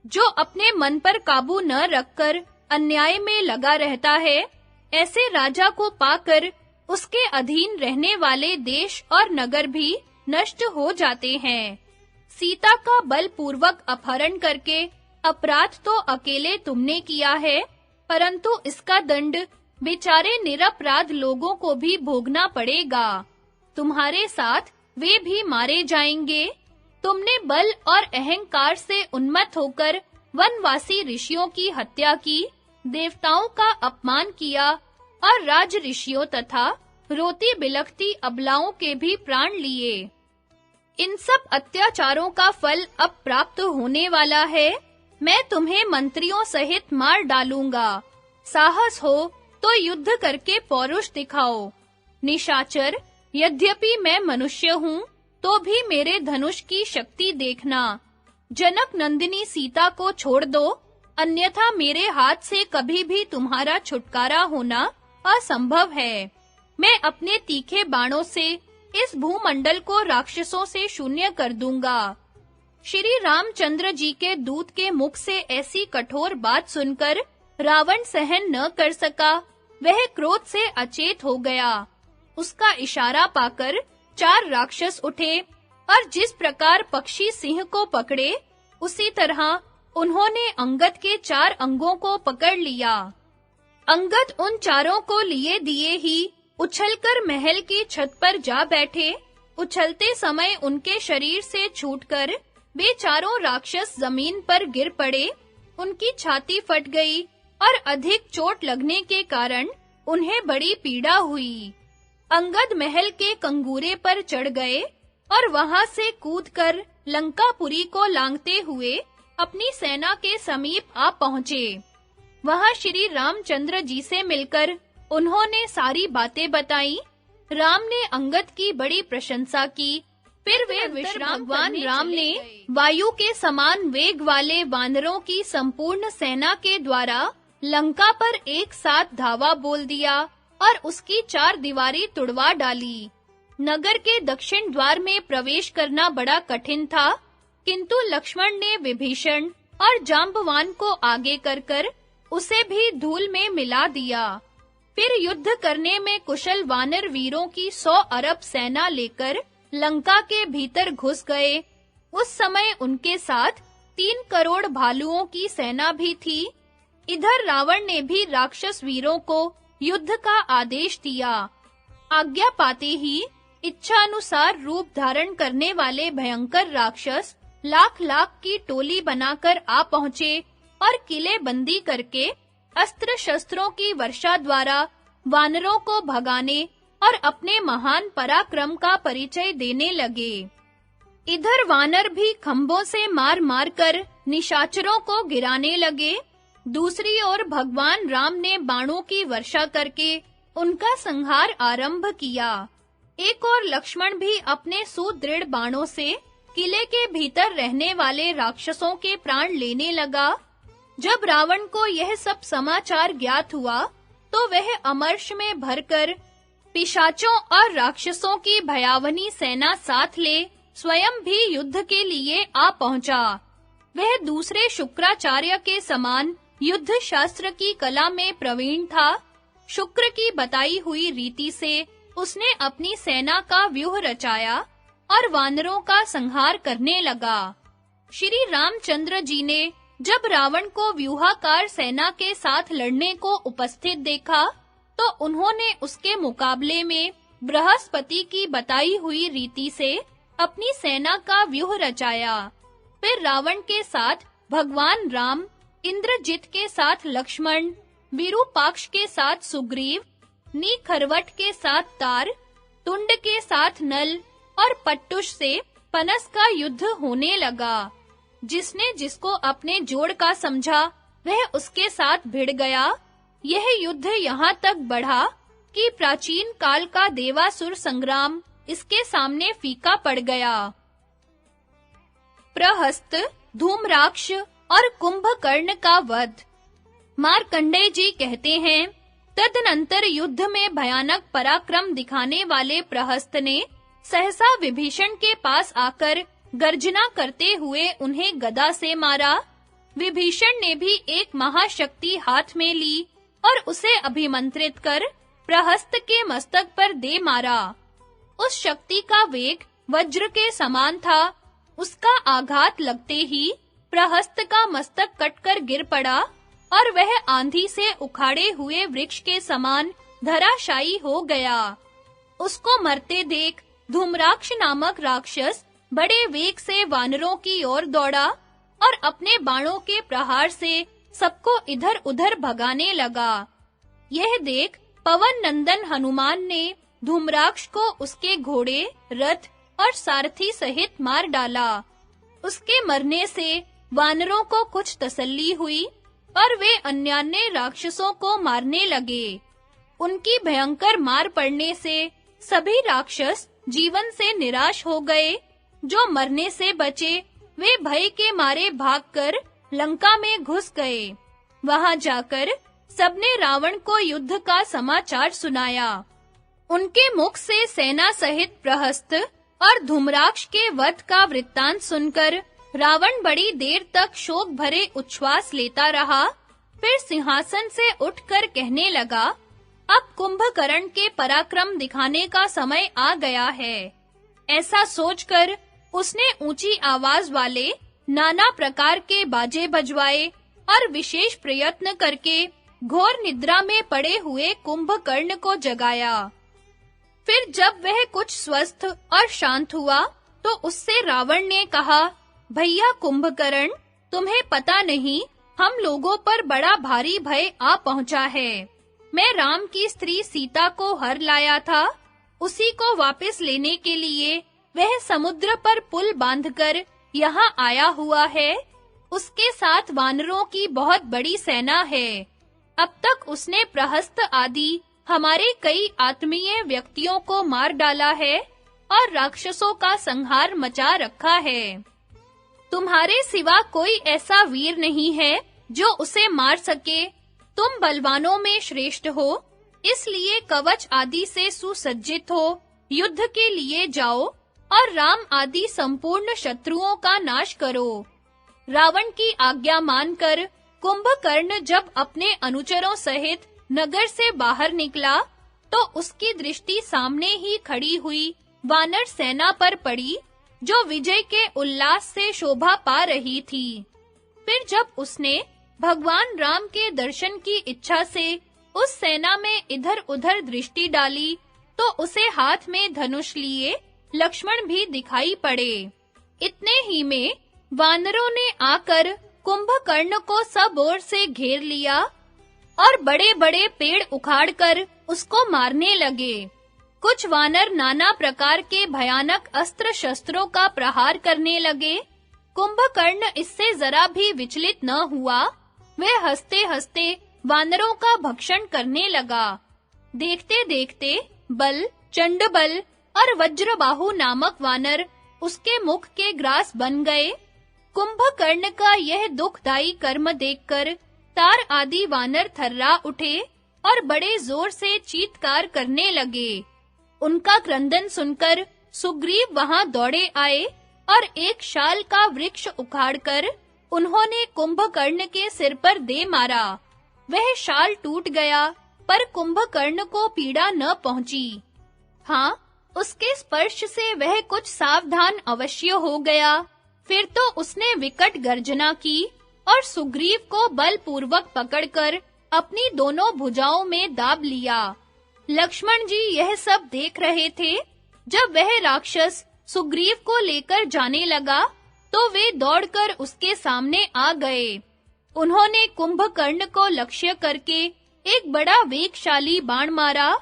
जो अपने मन पर काबू न रखकर अन्याय में लगा रहता है, ऐसे राजा को पाकर उसके अधीन रहने वाले देश और नगर भी नष्ट हो जाते हैं। सीता का बलपूर्वक अपहरण करके अपराध तो अकेले तुमने किया है, परंतु इसका दंड बेचारे निरपराध लोगों को भी भोगना पड़ेगा। तुम्हारे साथ वे भी मारे जाएंगे। तुमने बल और अहंकार से उन्मत्त होकर वनवासी ऋषियों की हत्या की, देवताओं का अपमान किया और राज ऋषियों तथा रोती बिलखती अबलाओं के भी प्राण लिए। इन सब अत्याचारों का फल अब प्राप्त होने वाला है। मैं तुम्हें मंत्रियों सहित मार डालूंगा। साहस हो तो युद्ध करके पौरुष दिखाओ। निशाचर, यद्यपि मैं मनुष्य हूँ, तो भी मेरे धनुष की शक्ति देखना। जनक नंदिनी सीता को छोड़ दो, अन्यथा मेरे हाथ से कभी भी तुम्हारा छुटकारा होना असंभव है। मैं अपने तीखे बाणों से इस भूमंडल को राक्षसों से शून्य कर दूंगा। श्री रामचंद्र जी के दूत के मुख से ऐसी कठोर बात सुनकर रावण सहन न कर सका। वह क्रोध से अचेत हो गया। उसका इशारा पाकर 4 राक्षस उठे और जिस प्रकार पक्षी सिंह को पकड़े, उसी तरह उन्होंने अंगद के 4 अंगों को पकड़ लिया। अंगद उन चारों को लिए दिए ही उछलकर महल की छत पर जा बैठे। उछलते समय उनके शरीर से छूटकर वे चारों राक्षस जमीन पर गिर पड़े। उनकी छाती फट गई और अधिक चोट लगने के कारण उन्हें बड़ी पीड़ा हुई। अंगद महल के कंगूरे पर चढ़ गए और वहां से कूदकर लंकापुरी को लांघते हुए अपनी सेना के समीप आ पहुंचे। वहां श्री रामचंद्र जी से मिलकर उन्होंने सारी बातें बताई। राम ने अंगद की बड़ी प्रशंसा की। फिर वे विश्राम भगवान राम ने वायु के समान वेग वाले वानरों की संपूर्ण सेना के द्वारा लंका पर एक साथ धावा बोल दिया और उसकी 4 दीवारें तुड़वा डाली। नगर के दक्षिण द्वार में प्रवेश करना बड़ा कठिन था, किंतु लक्ष्मण ने विभीषण और जांबवान को आगे कर उसे भी धूल में मिला दिया। फिर युद्ध करने में कुशल वानर वीरों की 100 अरब सेना लेकर लंका के भीतर घुस गए। उस समय उनके साथ 3 करोड़ भालुओं की सेना भी थी। इधर रावण ने भी राक्षस वीरों को युद्ध का आदेश दिया। आज्ञा पाते ही इच्छा अनुसार रूप धारण करने वाले भयंकर राक्षस लाख-लाख की टोली बनाकर आ पहुंचे और किले बंदी करके अस्त्र शस्त्रों की वर्षा द्वारा वानरों को भगाने और अपने महान पराक्रम का परिचय देने लगे। इधर वानर भी खंभों से मार-मार कर निशाचरों को गिराने लगे। दूसरी ओर भगवान राम ने बाणों की वर्षा करके उनका संहार आरंभ किया। एक और लक्ष्मण भी अपने सुदृढ़ बाणों से किले के भीतर रहने वाले राक्षसों के प्राण लेने लगा। जब रावण को यह सब समाचार ज्ञात हुआ, तो वह अमर्ष में भरकर पिशाचों और राक्षसों की भयावनी सेना साथ ले स्वयं भी युद्ध के लिए आ पहुंचा। वह दूसरे शुक्राचार्य के समान युद्ध शास्त्र की कला में प्रवीण था। शुक्र की बताई हुई रीति से उसने अपनी सेना का व्यूह रचाया और वानरों का संहार करने लगा। श्री रामचंद्र जी ने जब रावण को व्यूहाकार सेना के साथ लड़ने को उपस्थित देखा, तो उन्होंने उसके मुकाबले में बृहस्पति की बताई हुई रीति से अपनी सेना का व्यूह रचाया। फिर रावण के साथ भगवान राम, इंद्रजित के साथ लक्ष्मण, विरूपाक्ष के साथ सुग्रीव, नीखरवट के साथ तार, तुंड के साथ नल और पट्टुष से पनस का युद्ध होने लगा। जिसने जिसको अपने जोड़ का समझा, वह उसके साथ भिड़ गया। यह युद्ध यहाँ तक बढ़ा कि प्राचीन काल का देवासुर संग्राम इसके सामने फीका पड़ गया। प्रहस्त, धूम्राक्ष और कुंभकर्ण का वध। मार्कंडेय जी कहते हैं, तदनंतर युद्ध में भयानक पराक्रम दिखाने वाले प्रहस्त ने सहसा विभीषण के पास आकर गर्जना करते हुए उन्हें गदा से मारा। विभीषण ने भी एक महाशक्ति हाथ में ली और उसे अभिमंत्रित कर प्रहस्त के मस्तक पर दे मारा। उस शक्ति का वेग वज्र के समान था। उसका आघात लगते ही प्रहस्त का मस्तक कटकर गिर पड़ा और वह आंधी से उखाड़े हुए वृक्ष के समान धराशायी हो गया। उसको मरते देख धूम्राक्ष नामक राक्षस बड़े वेग से वानरों की ओर दौड़ा और अपने बाणों के प्रहार से सबको इधर-उधर भगाने लगा। यह देख पवन नंदन हनुमान ने धूम्राक्ष को उसके घोड़े, रथ और सारथी सहित मार डाला। उसके मरने से वानरों को कुछ तसल्ली हुई और वे अन्यान्य राक्षसों को मारने लगे। उनकी भयंकर मार पड़ने से सभी राक्षस जीवन से निराश हो गए। जो मरने से बचे, वे भय के मारे भागकर लंका में घुस गए। वहां जाकर सबने रावण को युद्ध का समाचार सुनाया। उनके मुख से सेना सहित प्रहस्त और धूम्राक्ष के वध का वृत्तांत सुनकर रावण बड़ी देर तक शोक भरे उच्छ्वास लेता रहा, फिर सिंहासन से उठकर कहने लगा, अब कुंभकर्ण के पराक्रम दिखाने का समय आ गया है। ऐसा सोचकर उसने ऊंची आवाज वाले नाना प्रकार के बाजे बजवाए और विशेष प्रयत्न करके घोर निद्रा में पड़े हुए कुंभकर्ण को जगाया। फिर जब वह कुछ स्वस्थ और शांत हुआ, तो उससे रावण ने कहा, भैया कुंभकर्ण, तुम्हें पता नहीं हम लोगों पर बड़ा भारी भय आ पहुंचा है। मैं राम की स्त्री सीता को हर लाया था, उसी को वापस लेने के लिए वह समुद्र पर पुल बांधकर यहाँ आया हुआ है। उसके साथ वानरों की बहुत बड़ी सेना है। अब तक उसने प्रहस्त आदि हमारे कई आत्मीय व्यक्तियों को मार डाला है और राक्षसों का संहार मचा रखा है। तुम्हारे सिवा कोई ऐसा वीर नहीं है जो उसे मार सके। तुम बलवानों में श्रेष्ठ हो, इसलिए कवच आदि से सुसज्जित हो, युद्ध के लिए जाओ और राम आदि संपूर्ण शत्रुओं का नाश करो। रावण की आज्ञा मानकर कुंभकर्ण जब अपने अनुचरों सहित नगर से बाहर निकला, तो उसकी दृष्टि सामने ही खड़ी हुई वानर सेना पर पड़ी, जो विजय के उल्लास से शोभा पा रही थी। फिर जब उसने भगवान राम के दर्शन की इच्छा से उस सेना में इधर-उधर दृष्टि डाली, तो उसे हाथ में धनुष लिए लक्ष्मण भी दिखाई पड़े। इतने ही में वानरों ने आकर कुंभकर्ण को सब ओर से घेर लिया और बड़े-बड़े पेड़ उखाड़कर उसको मारने लगे। कुछ वानर नाना प्रकार के भयानक अस्त्र-शस्त्रों का प्रहार करने लगे। कुंभकर्ण इससे जरा भी विचलित न हुआ। वह हंसते-हंसते वानरों का भक्षण करने लगा। देखते-देखते बल, चंडबल और वज्रबाहु नामक वानर उसके मुख के ग्रास बन गए। कुंभकर्ण का यह दुखदाई कर्म देखकर तार आदि वानर थर्रा उठे और बड़े जोर से चीत्कार करने लगे। उनका क्रंदन सुनकर सुग्रीव वहां दौड़े आए और एक शाल का वृक्ष उखाड़कर उन्होंने कुंभकर्ण के सिर पर दे मारा। वह शाल टूट गया, पर कुंभकर्ण को पीड़ा न पहुंची। हाँ, उसके स्पर्श से वह कुछ सावधान अवश्य हो गया। फिर तो उसने विकट गर्जना की और सुग्रीव को बलपूर्वक पकड़कर अपनी दोनों भुजाओं में दाब लिया। लक्ष्मण जी यह सब देख रहे थे। जब वह राक्षस सुग्रीव को लेकर जाने लगा, तो वे दौड़कर उसके सामने आ गए। उन्होंने कुंभकर्ण को लक्ष्य करके एक बड़ा वेगशाली बाण मारा।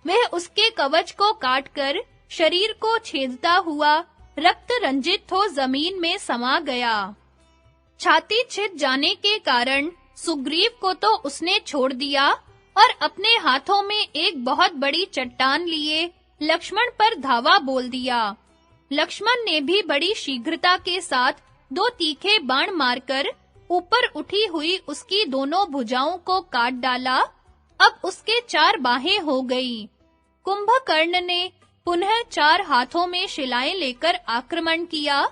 वह उसके कवच को काटकर शरीर को छेदता हुआ रक्त रंजित हो जमीन में समा गया। छाती छिद जाने के कारण सुग्रीव को तो उसने छोड़ दिया और अपने हाथों में एक बहुत बड़ी चट्टान लिए लक्ष्मण पर धावा बोल दिया। लक्ष्मण ने भी बड़ी शीघ्रता के साथ दो तीखे बाण मारकर ऊपर उठी हुई उसकी दोनों भुजाओं को काट डाला। अब उसके 4 बाहें हो गई। कुंभकर्ण ने पुनः 4 हाथों में शिलाएं लेकर आक्रमण किया,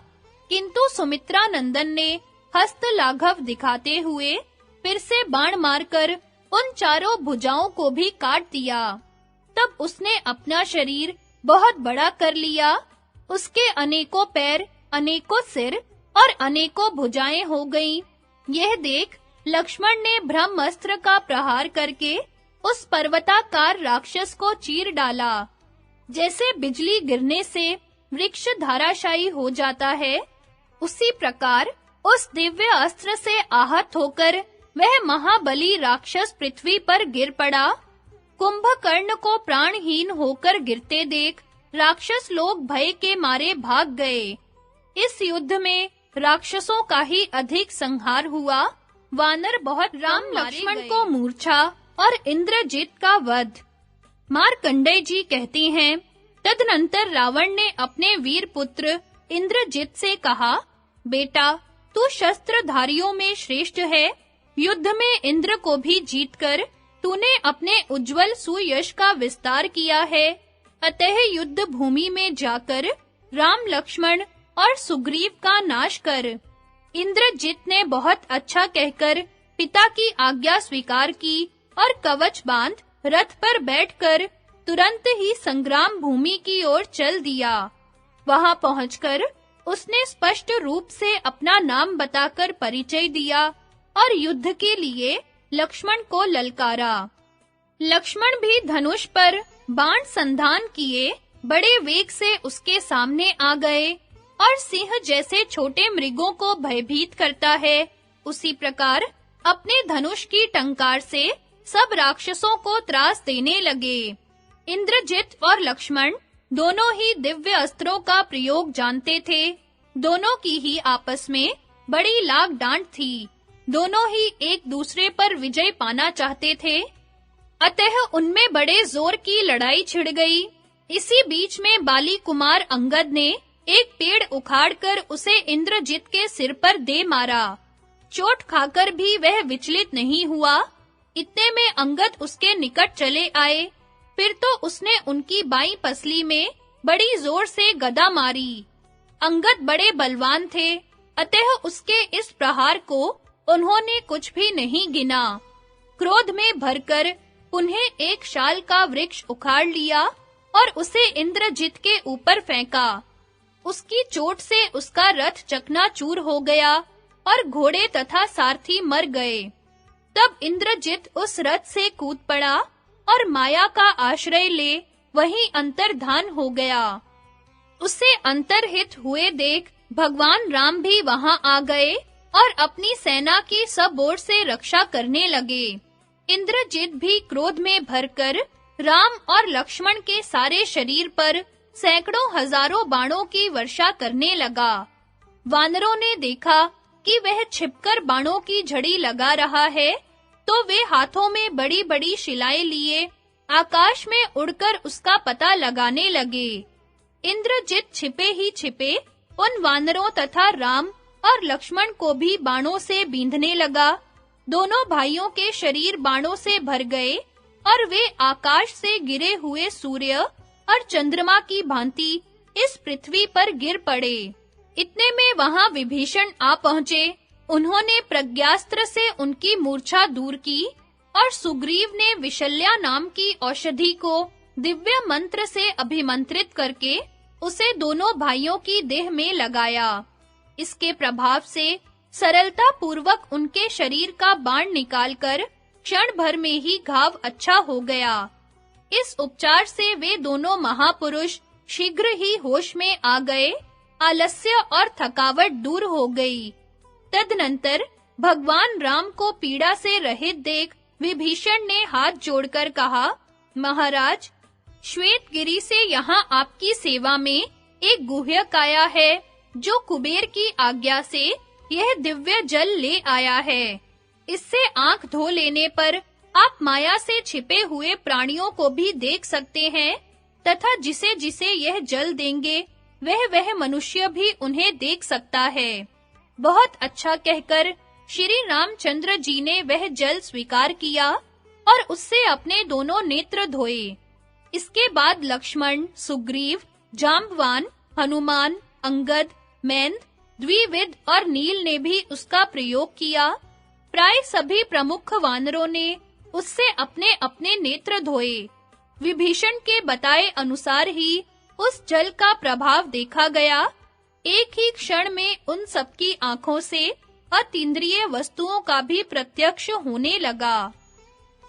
किंतु सुमित्रा नंदन ने हस्त लाघव दिखाते हुए फिर से बाण मारकर उन चारों भुजाओं को भी काट दिया। तब उसने अपना शरीर बहुत बड़ा कर लिया। उसके अनेकों पैर, अनेकों सिर और अनेकों भुजाएं हो गईं। यह देख लक्ष्मण ने ब्रह्मास्त्र का प्रहार करके उस पर्वताकार राक्षस को चीर डाला। जैसे बिजली गिरने से वृक्ष धाराशायी हो जाता है, उसी प्रकार उस दिव्य अस्त्र से आहत होकर वह महाबली राक्षस पृथ्वी पर गिर पड़ा। कुंभकर्ण को प्राणहीन होकर गिरते देख राक्षस लोग भय के मारे भाग गए। इस युद्ध में राक्षसों का ही अधिक संहार हुआ। वानर बहुत राम लक्ष्मण को मूर्छा और इंद्रजित का वध। मार्कंडेय जी कहते हैं, तदनंतर रावण ने अपने वीर पुत्र इंद्रजित से कहा, बेटा, तू शस्त्रधारियों में श्रेष्ठ है। युद्ध में इंद्र को भी जीतकर तूने अपने उज्जवल सुयश का विस्तार किया है। अतः युद्ध भूमि में जाकर राम, लक्ष्मण और सुग्रीव का नाश कर। इंद्रजित ने बहुत अच्छा कहकर पिता की आज्ञा स्वीकार की और कवच बांध रथ पर बैठकर तुरंत ही संग्राम भूमि की ओर चल दिया। वहां पहुंचकर उसने स्पष्ट रूप से अपना नाम बताकर परिचय दिया और युद्ध के लिए लक्ष्मण को ललकारा। लक्ष्मण भी धनुष पर बाण संधान किए बड़े वेग से उसके सामने आ गए और सिंह जैसे छोटे मृगों को भयभीत करता है, उसी प्रकार अपने धनुष की टंकार से सब राक्षसों को त्रास देने लगे। इंद्रजित और लक्ष्मण दोनों ही दिव्य अस्त्रों का प्रयोग जानते थे। दोनों की ही आपस में बड़ी लाग डांट थी। दोनों ही एक दूसरे पर विजय पाना चाहते थे। अतः उनमें बड़े जोर की लड़ाई छिड़ गई। इसी बीच में बाली कुमार अंगद ने एक पेड़ उखाड़कर उसे इंद्रजित के सिर पर दे मारा। चोट खाकर भी वह विचलित नहीं हुआ। इतने में अंगद उसके निकट चले आए। फिर तो उसने उनकी बाईं पसली में बड़ी जोर से गदा मारी। अंगद बड़े बलवान थे, अतः उसके इस प्रहार को उन्होंने कुछ भी नहीं गिना। क्रोध में भरकर उन्हें एक शाल का वृक्ष उखाड़ लिया और उसे इंद्रजित के ऊपर फेंका। उसकी चोट से उसका रथ चकनाचूर हो गया और घोड़े तथा सारथी मर गए। तब इंद्रजित उस रथ से कूद पड़ा और माया का आश्रय ले वहीं अंतर्धान हो गया। उसे अंतर्हित हुए देख भगवान राम भी वहां आ गए और अपनी सेना की सब ओर से रक्षा करने लगे। इंद्रजित भी क्रोध में भरकर राम और लक्ष्मण के सारे शरीर पर सैकड़ों हजारों बाणों की वर्षा करने लगा। वानरों ने देखा कि वह छिपकर बाणों की झड़ी लगा रहा है, तो वे हाथों में बड़ी-बड़ी शिलाएं लिए आकाश में उड़कर उसका पता लगाने लगे। इंद्रजित छिपे ही छिपे उन वानरों तथा राम और लक्ष्मण को भी बाणों से बींधने लगा। दोनों भाइयों के शरीर बाणों से भर गए और वे आकाश से गिरे हुए सूर्य और चंद्रमा की भांति इस पृथ्वी पर गिर पड़े। इतने में वहां विभीषण आ पहुंचे। उन्होंने प्रज्ञास्त्र से उनकी मूर्छा दूर की और सुग्रीव ने विशल्या नाम की औषधि को दिव्य मंत्र से अभिमंत्रित करके उसे दोनों भाइयों की देह में लगाया। इसके प्रभाव से सरलता पूर्वक उनके शरीर का बाण निकालकर क्षण भर में ही घाव अच्छा हो गया। इस उपचार से वे दोनों महापुरुष शीघ्र ही होश में आ गए। आलस्य और थकावट दूर हो गई। तदनंतर भगवान राम को पीड़ा से रहित देख विभीषण ने हाथ जोड़कर कहा, महाराज, श्वेतगिरि से यहाँ आपकी सेवा में एक गुह्यक आया है, जो कुबेर की आज्ञा से यह दिव्य जल ले आया है। इससे आंख धो लेने पर आप माया से छिपे हुए प्राणियों को भी देख सकते हैं तथा जिसे-जिसे यह जल देंगे वह मनुष्य भी उन्हें देख सकता है। बहुत अच्छा कहकर श्री रामचंद्र जी ने वह जल स्वीकार किया और उससे अपने दोनों नेत्र धोए। इसके बाद लक्ष्मण, सुग्रीव, जाम्बवान, हनुमान, अंगद, मैंद, द्विविद और नील ने भी उसका प्रयोग किया। प्राय सभी प्रमुख वानरों ने उससे अपने-अपने नेत्र धोए। विभीषण के बताए अनुसार ही उस जल का प्रभाव देखा गया। एक ही क्षण में उन सबकी आंखों से अतीन्द्रिय वस्तुओं का भी प्रत्यक्ष होने लगा।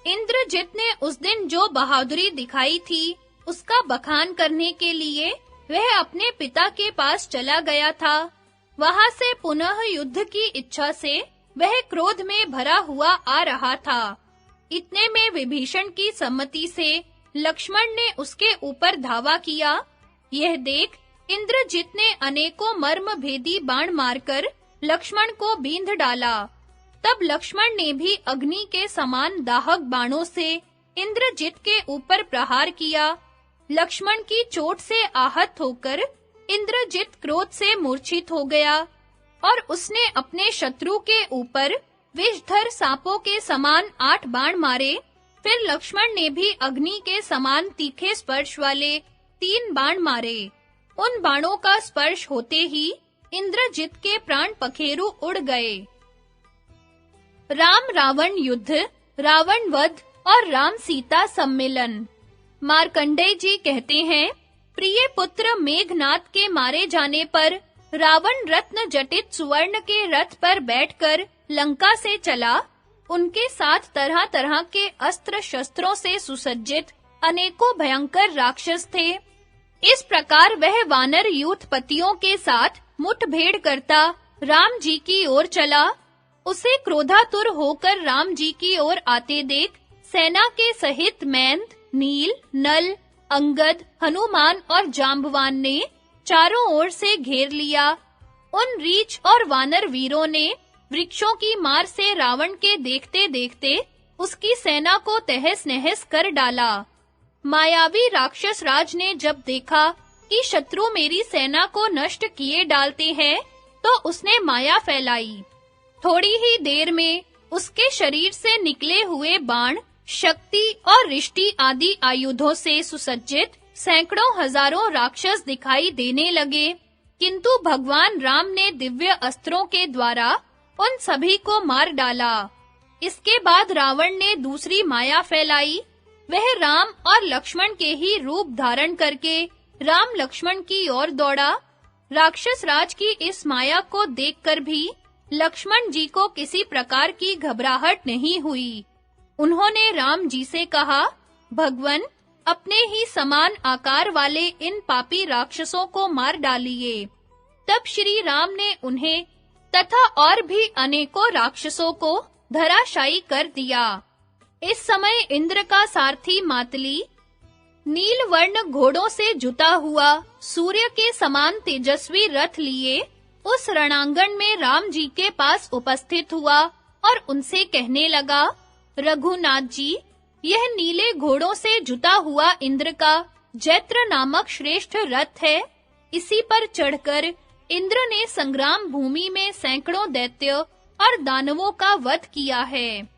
इंद्रजित ने उस दिन जो बहादुरी दिखाई थी, उसका बखान करने के लिए वह अपने पिता के पास चला गया था। वहां से पुनः युद्ध की इच्छा से वह क्रोध में भरा हुआ आ रहा था। इतने में विभीषण की सम्मति से लक्ष्मण ने उसके ऊपर धावा किया। यह देख इंद्रजित ने अनेकों मर्म भेदी बाण मारकर लक्ष्मण को बींध डाला। तब लक्ष्मण ने भी अग्नि के समान दाहक बाणों से इंद्रजित के ऊपर प्रहार किया। लक्ष्मण की चोट से आहत होकर इंद्रजित क्रोध से मूर्छित हो गया और उसने अपने शत्रु के ऊपर विषधर सांपों के समान 8 बाण मारे। फिर लक्ष्मण ने भी अग्नि के समान तीखे स्पर्श वाले 3 बाण मारे। उन बाणों का स्पर्श होते ही इंद्रजित के प्राण पखेरु उड़ गए। राम रावण युद्ध, रावण वध और राम सीता सम्मिलन। मार्कंडेय जी कहते हैं, प्रिय पुत्र मेघनाद के मारे जाने पर रावण रत्न जटित सुवर्ण के रथ पर बैठकर लंका से चला। उनके साथ तरह-तरह के अस्त्र शस्त्रों से सुसज्जित अनेकों भयंकर राक्षस थे। इस प्रकार वह वानर यूथपतियों के साथ मुठभेड़ करता राम जी की ओर चला। उसे क्रोधातुर होकर राम जी की ओर आते देख सेना के सहित मैंद, नील, नल, अंगद, हनुमान और जांबवान ने चारों ओर से घेर लिया। उन रीछ और वानर वीरों ने वृक्षों की मार से रावण के देखते-देखते उसकी सेना को तहस-नहस कर डाला। मायावी राक्षस राज ने जब देखा कि शत्रु मेरी सेना को नष्ट किए डालते हैं, तो उसने माया फैलाई। थोड़ी ही देर में उसके शरीर से निकले हुए बाण, शक्ति और रिष्टि आदि आयुधों से सुसज्जित सैकड़ों हजारों राक्षस दिखाई देने लगे, किंतु भगवान राम ने दिव्य अस्त्रों के द्वारा उन सभी को मार डाला। इसके बाद रावण ने दूसरी माया फैलाई। वह राम और लक्ष्मण के ही रूप धारण करके राम लक्ष्मण की ओर दौड़ा। राक्षस राज की इस माया को देखकर भी लक्ष्मण जी को किसी प्रकार की घबराहट नहीं हुई। उन्होंने राम जी से कहा, भगवन, अपने ही समान आकार वाले इन पापी राक्षसों को मार डालिए। तब श्री राम ने उन्हें तथा और भी अनेकों राक्षसों को धराशायी कर दिया। इस समय इंद्र का सारथी मातली नील वर्ण घोड़ों से जुता हुआ सूर्य के समान तेजस्वी रथ लिए उस रणांगण में राम जी के पास उपस्थित हुआ और उनसे कहने लगा, रघुनाथ जी, यह नीले घोड़ों से जुता हुआ इंद्र का जैत्र नामक श्रेष्ठ रथ है। इसी पर चढ़कर इंद्र ने संग्राम भूमि में सैकड़ों दैत्य और दानवों का वध किया है।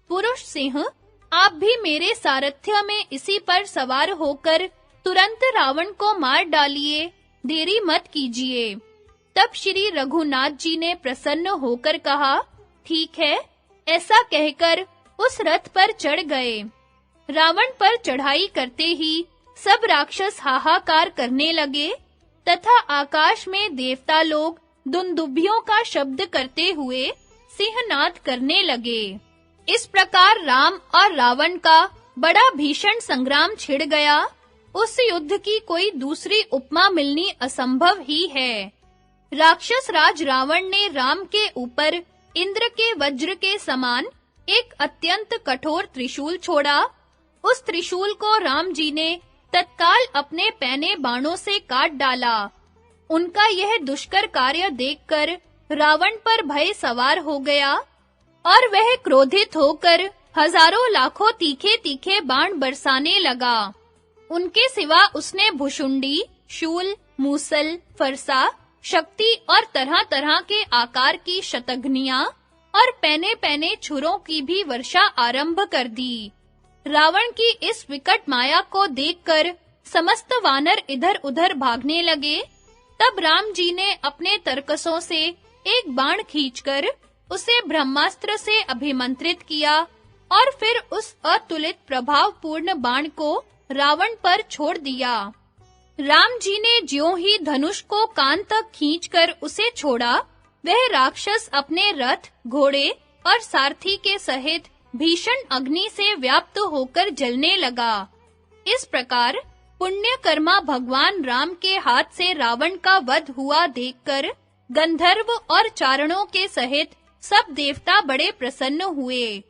पुरुष सिंह, आप भी मेरे सारथ्य में इसी पर सवार होकर तुरंत रावण को मार डालिए, देरी मत कीजिए। तब श्री रघुनाथ जी ने प्रसन्न होकर कहा, ठीक है। ऐसा कहकर उस रथ पर चढ़ गए। रावण पर चढ़ाई करते ही सब राक्षस हाहाकार करने लगे तथा आकाश में देवता लोग दुंदुभियों का शब्द करते हुए सिंहनाद करने लगे। इस प्रकार राम और रावण का बड़ा भीषण संग्राम छिड़ गया। उस युद्ध की कोई दूसरी उपमा मिलनी असंभव ही है। राक्षस राज रावण ने राम के ऊपर इंद्र के वज्र के समान एक अत्यंत कठोर त्रिशूल छोड़ा। उस त्रिशूल को राम जी ने तत्काल अपने पैने बाणों से काट डाला। उनका यह दुष्कर कार्य देखकर रावण पर भय सवार हो गया और वह क्रोधित होकर हजारों लाखों तीखे-तीखे बाण बरसाने लगा। उनके सिवा उसने भुशुंडी, शूल, मूसल, फरसा, शक्ति और तरह-तरह के आकार की शतघ्नियां और पैने-पैने छुरों की भी वर्षा आरंभ कर दी। रावण की इस विकट माया को देखकर समस्त वानर इधर-उधर भागने लगे। तब राम जी ने अपने तरकसों से एक बाण खींचकर उसे ब्रह्मास्त्र से अभिमंत्रित किया और फिर उस अतुलित प्रभावपूर्ण बाण को रावण पर छोड़ दिया। राम जी ने ज्यों ही धनुष को कान तक खींचकर उसे छोड़ा, वह राक्षस अपने रथ, घोड़े और सारथी के सहित भीषण अग्नि से व्याप्त होकर जलने लगा। इस प्रकार पुण्यकर्मा भगवान राम के हाथ से रावण का वध हुआ देखकर गंधर्व और चारणों के सहित सब देवता बड़े प्रसन्न हुए।